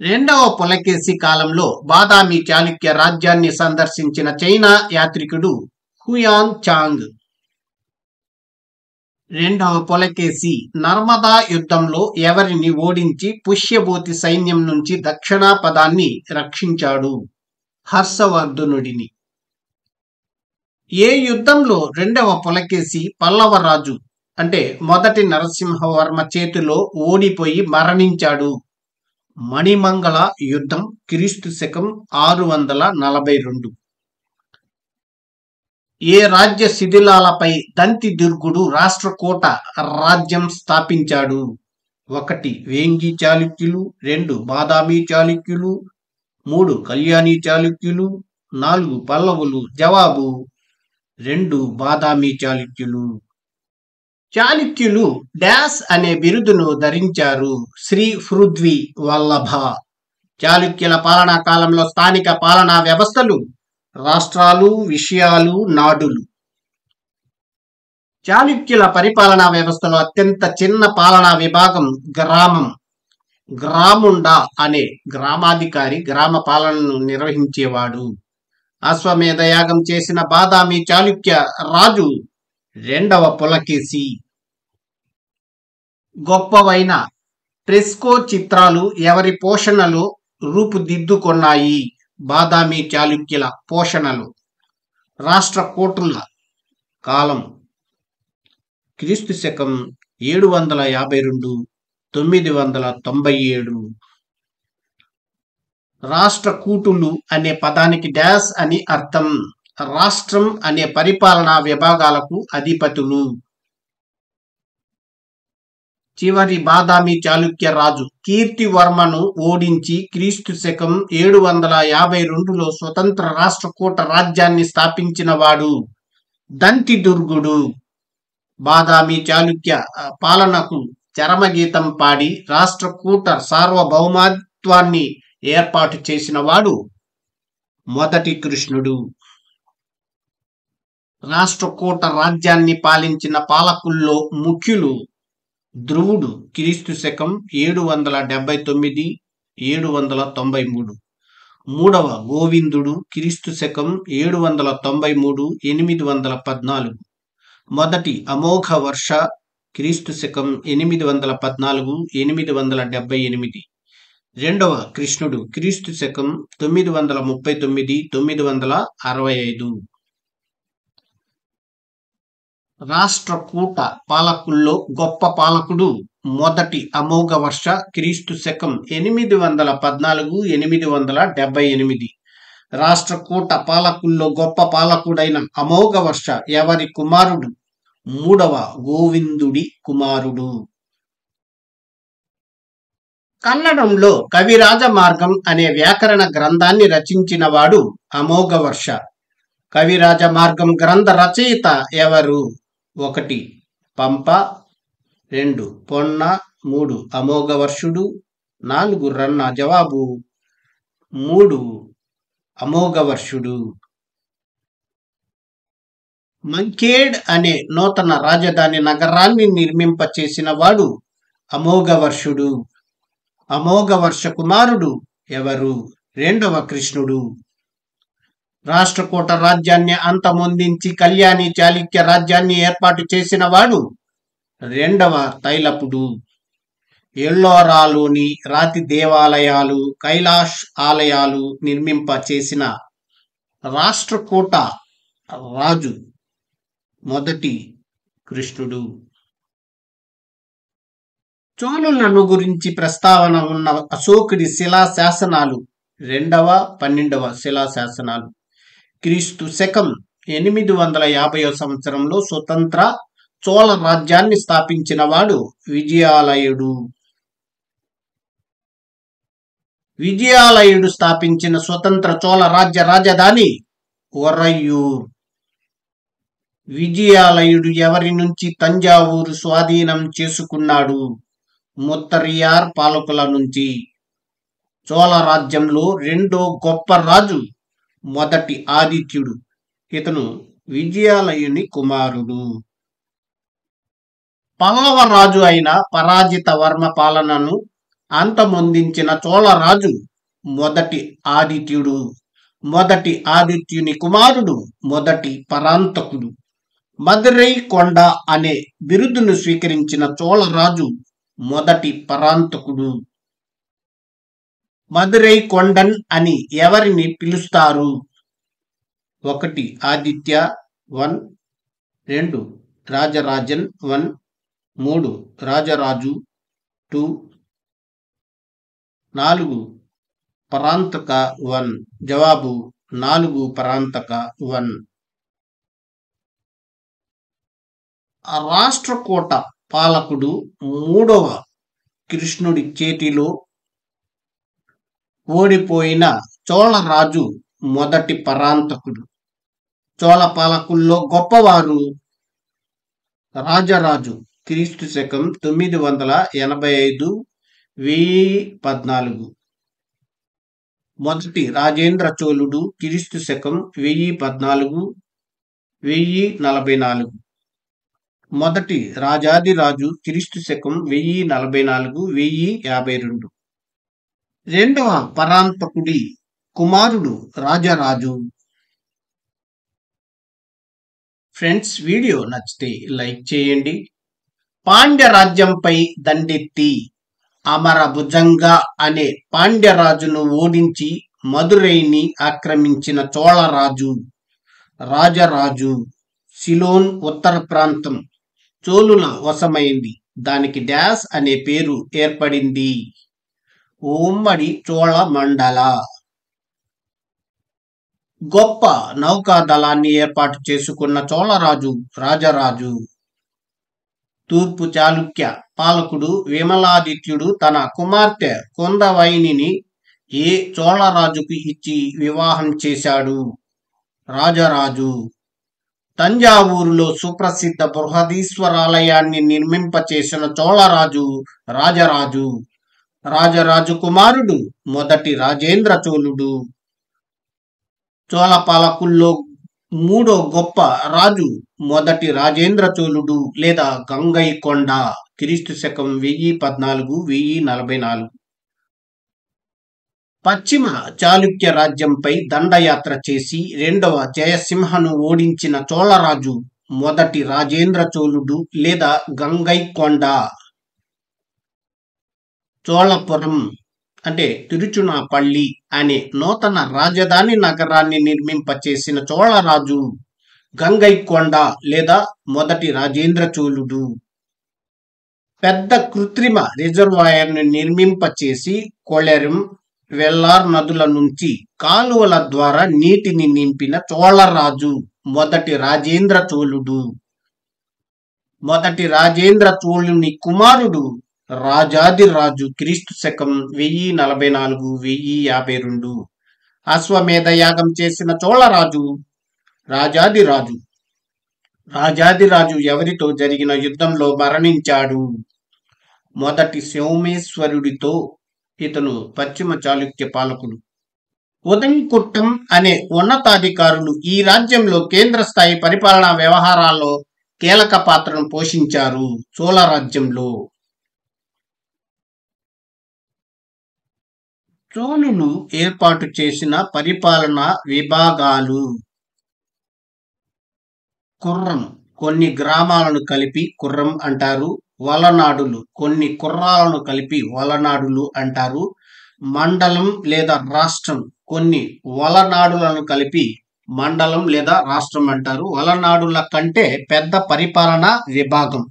రెండవ పులకేశి కాలంలో బాదామి చాళుక్య రాజ్యాన్ని సందర్శించిన చైనా యాత్రికుడు హుయాన్ చాంగ్. రెండవ పులకేశి నర్మదా యుద్ధంలో ఎవరిని ఓడించి పుష్యభూతి సైన్యం నుంచి దక్షిణాపదాన్ని రక్షించాడు? హర్షవర్ధనుడిని. ఏ యుద్ధంలో రెండవ పులకేశి పల్లవరాజు అంటే మొదటి నరసింహవర్మ చేతిలో ఓడిపోయి మరణించాడు? మణిమంగళ యుద్ధం, క్రీస్తు శకం 642. ఏ రాజ్య శిథిలాలపై దంతిదుర్గుడు రాష్ట్రకూట రాజ్యం స్థాపించాడు? 1 వేంగి చాళుక్యులు, 2 బాదామి చాళుక్యులు, 3 కళ్యాణి చాళుక్యులు, 4 పల్లవులు. జవాబు 2 బాదామి చాళుక్యులు. చాళుక్యులు డాష్ అనే బిరుదును ధరించారు. శ్రీ పృథ్వీ వల్లభ. చాళుక్యుల పాలనా కాలంలో స్థానిక పాలనా వ్యవస్థలు రాష్ట్రాలు, విషయాలు, నాడులు. చాళుక్యుల పరిపాలనా వ్యవస్థలో అత్యంత చిన్న పాలనా విభాగం గ్రామం. గ్రాముండ అనే గ్రామాధికారి గ్రామ పాలనను నిర్వహించేవాడు. అశ్వమేధ యాగం చేసిన బాదామి చాళుక్య రాజు రెండవ పులకేశి. గొప్పవైన ఫ్రెస్కో చిత్రాలు ఎవరి పోషణలో రూపుదిద్దుకున్నాయి? బాదామి చాళుక్యుల పోషణలు. రాష్ట్రకూటుల కాలం క్రీస్తు శకం 752 997. రాష్ట్రకూటులు అనే పదానికి డాష్ అని అర్థం. రాష్ట్రం అనే పరిపాలనా విభాగాలకు అధిపతులు. చివరి బాదామి చాళుక్య రాజు కీర్తివర్మను ఓడించి క్రీస్తు శకం 752లో స్వతంత్ర రాష్ట్రకూట రాజ్యాన్ని స్థాపించిన వాడు దంతిదుర్గుడు. బాదామి చాళుక్య పాలనకు చరమగీతం పాడి రాష్ట్రకూట సార్వభౌమత్వాన్ని ఏర్పాటు చేసిన వాడు మొదటి కృష్ణుడు. రాష్ట్రకూట రాజ్యాన్ని పాలించిన పాలకుల్లో ముఖ్యులు ధ్రువుడు, క్రీస్తు శకం 779 793. మూడవ గోవిందుడు, క్రీస్తు శకం 793 814. మొదటి అమోఘ వర్ష, క్రీస్తు శకం 814 878. రెండవ కృష్ణుడు, క్రీస్తు శకం 939 965. రాష్ట్రకూట పాలకుల్లో గొప్ప పాలకుడు మొదటి అమోఘ వర్ష, క్రీస్తు శకం 814 878. రాష్ట్రకూట పాలకుల్లో గొప్ప పాలకుడైన అమోఘ వర్ష ఎవరి కుమారుడు? మూడవ గోవిందుడి కుమారుడు. కన్నడంలో కవిరాజ మార్గం అనే వ్యాకరణ గ్రంథాన్ని రచించిన వాడు అమోఘ వర్ష. కవిరాజ మార్గం గ్రంథ రచయిత ఎవరు? 1 పంప, 2 పొన్న, 3 అమోఘ వర్షుడు, 4 రన్న. జవాబు 3 అమోఘ వర్షుడు. మంకేడ్ అనే నూతన రాజధాని నగరాన్ని నిర్మింపచేసిన వాడు అమోఘ వర్షుడు. అమోఘ వర్ష కుమారుడు ఎవరు? రెండవ కృష్ణుడు. రాష్ట్రకూట రాజ్యాన్ని అంతమొందించి కళ్యాణి చాళుక్య రాజ్యాన్ని ఏర్పాటు చేసిన వాడు రెండవ తైలపుడు. ఎల్లోరాలోని రాతి దేవాలయాలు, కైలాష్ ఆలయాలు నిర్మింప చేసిన రాష్ట్రకూట రాజు మొదటి కృష్ణుడు. చోళులను గురించి ప్రస్తావన ఉన్న అశోకుడి శిలా శాసనాలు 2వ 12వ శిలా శాసనాలు. క్రీస్తు శకం 850 సంవత్సరంలో స్వతంత్ర చోళ రాజ్యాన్ని స్థాపించిన వాడు విజయాలయుడు. విజయాలయుడు స్థాపించిన స్వతంత్ర చోళ రాజ్య రాజధాని ఒరయ్యూర్. విజయాలయుడు ఎవరి నుంచి తంజావూరు స్వాధీనం చేసుకున్నాడు? ముత్తరియార్ పాలకుల నుంచి. చోళ రాజ్యంలో రెండో గొప్ప రాజు మొదటి ఆదిత్యుడు. ఇతను విజయాలయుని కుమారుడు. పల్లవ రాజు అయిన పరాజిత వర్మ పాలనను అంతమొందించిన చోళ రాజు మొదటి ఆదిత్యుడు. మొదటి ఆదిత్యుని కుమారుడు మొదటి పరాంతకుడు. మదురై కొండ అనే బిరుదును స్వీకరించిన చోళ రాజు మొదటి పరాంతకుడు. మదురై కొండన్ అని ఎవరిని పిలుస్తారు? 1 ఆదిత్య 1, 2 రాజరాజన్ 1, 3 రాజరాజు 2, 4 పరాంతక 1. జవాబు 4 పరాంతక 1. రాష్ట్రకూట పాలకుడు 3వ కృష్ణుడి చేతిలో ఓడిపోయిన చోళ రాజు మొదటి పరాంతకుడు. చోళ పాలకుల్లో గొప్పవారు రాజరాజు క్రీస్తు శకం 985 1014. మొదటి రాజేంద్ర చోళుడు క్రీస్తు శకం 1014 1044. మొదటి రాజాదిరాజు క్రీస్తు శకం 1044 1052. రెండవ పరాంతకుడి కుమారుడు రాజరాజు. ఫ్రెండ్స్, వీడియో నచ్చితే లైక్ చేయండి. పాండ్య రాజ్యంపై దండెత్తి అమరభుజంగ అనే పాండ్యరాజును ఓడించి మదురైని ఆక్రమించిన చోళరాజు రాజరాజు. సిలోన్ ఉత్తర ప్రాంతం చోళుల వశమైంది. దానికి డాష్ అనే పేరు ఏర్పడింది. ఉమ్మడి చోళ మండల. గొప్ప నౌకాదళాన్ని ఏర్పాటు చేసుకున్న చోళరాజు రాజరాజు. తూర్పు చాళుక్య పాలకుడు విమలాదిత్యుడు తన కుమార్తె కుందవైనిని ఏ చోళరాజుకు ఇచ్చి వివాహం చేశాడు? రాజరాజు. తంజావూరులో సుప్రసిద్ధ బృహదీశ్వరాలయాన్ని నిర్మింపచేసిన చోళరాజు రాజరాజు. రాజరాజు కుమారుడు మొదటి రాజేంద్ర చోళుడు. చోళ పాలకుల్లో 3వ గొప్ప రాజు మొదటి రాజేంద్ర చోళుడు లేదా గంగైకొండ క్రీస్తు శకం 1014 1044. పశ్చిమ చాళుక్య రాజ్యంపై దండయాత్ర చేసి 2వ జయసింహను ఓడించిన చోళరాజు మొదటి రాజేంద్ర చోళుడు లేదా గంగైకొండ. చోళపురం అంటే తిరుచునాపల్లి అనే నూతన రాజధాని నగరాన్ని నిర్మింపచేసిన చోళరాజు గంగైకొండ లేదా మొదటి రాజేంద్ర చోళుడు. పెద్ద కృత్రిమ రిజర్వాయర్ను నిర్మింపచేసి కొళెరం, వెల్లార్ నదుల నుంచి కాలువల ద్వారా నీటిని నింపిన చోళరాజు మొదటి రాజేంద్ర చోళుడు. మొదటి రాజేంద్ర చోళుని కుమారుడు రాజాదిరాజు క్రీస్తు శకం 1044 1052. అశ్వమేధ యాగం చేసిన చోళరాజు రాజాదిరాజు. రాజాదిరాజు ఎవరితో జరిగిన యుద్ధంలో మరణించాడు? మొదటి సోమేశ్వరుడితో. ఇతను పశ్చిమ చాళుక్య పాలకుడు. ఉదంకుట్టం అనే ఉన్నతాధికారులు ఈ రాజ్యంలో కేంద్ర స్థాయి పరిపాలనా వ్యవహారాల్లో కీలక పాత్రను పోషించారు. చోళ రాజ్యంలో చోళులు ఏర్పాటు చేసిన పరిపాలనా విభాగాలు. కుర్రం కొన్ని గ్రామాలను కలిపి కుర్రం అంటారు. వలనాడులు కొన్ని కుర్రాలను కలిపి వలనాడులు అంటారు. మండలం లేదా రాష్ట్రం కొన్ని వలనాడులను కలిపి మండలం లేదా రాష్ట్రం అంటారు. ఒలనాడుల కంటే పెద్ద పరిపాలనా విభాగం.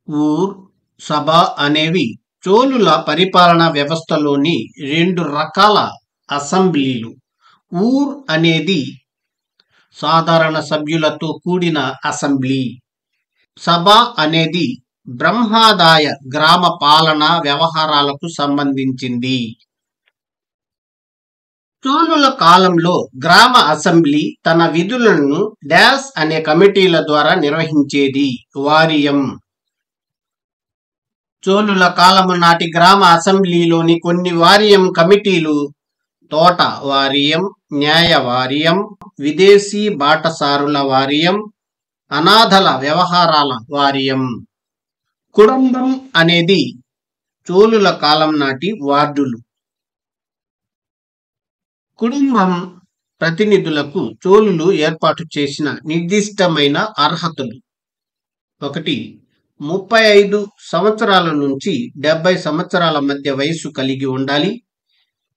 ఊర్, సభ అనేవి చోళుల పరిపాలనా వ్యవస్థలోని 2 రకాల అసెంబ్లీలు. ఊర్ అనేది సాధారణ సభ్యులతో కూడిన అసెంబ్లీ. సభ అనేది బ్రహ్మాదాయ గ్రామ పాలనా వ్యవహారాలకు సంబంధించింది. చోళుల కాలంలో గ్రామ అసెంబ్లీ తన విధులను డాష్ అనే కమిటీల ద్వారా నిర్వహించేది. వారియం. చోళుల కాలము నాటి గ్రామ అసెంబ్లీలోని కొన్ని వారియం కమిటీలు తోట వారియం, న్యాయ వారియం, విదేశీ బాటసారుల వారియం, అనాథల వ్యవహారాల వారియం. కుటుంబం అనేది చోళుల కాలం నాటి వార్డులు. కుటుంబం ప్రతినిధులకు చోళులు ఏర్పాటు చేసిన నిర్దిష్టమైన అర్హతలు. 1. 35 సంవత్సరాల నుంచి 70 సంవత్సరాల మధ్య వయస్సు కలిగి ఉండాలి.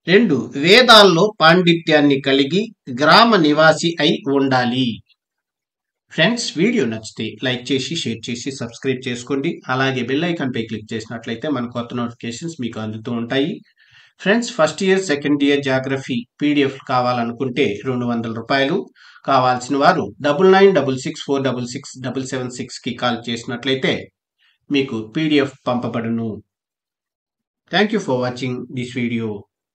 2. వేదాల్లో పాండిత్యాన్ని కలిగి గ్రామ నివాసి అయి ఉండాలి. ఫ్రెండ్స్, వీడియో నచ్చితే లైక్ చేసి, షేర్ చేసి, సబ్స్క్రైబ్ చేసుకోండి. అలాగే బెల్ ఐకాన్ పై క్లిక్ చేసినట్లయితే మన కొత్త నోటిఫికేషన్స్ మీకు అందుతూ ఉంటాయి. Friends, first year, second year geography PDF కావాలనుకుంటే 200 రూపాయలు. కావాల్సిన వారు 9966466776కి కాల్ చేసినట్లయితే మీకు పీడిఎఫ్ పంపబడును. Thank you for watching this video.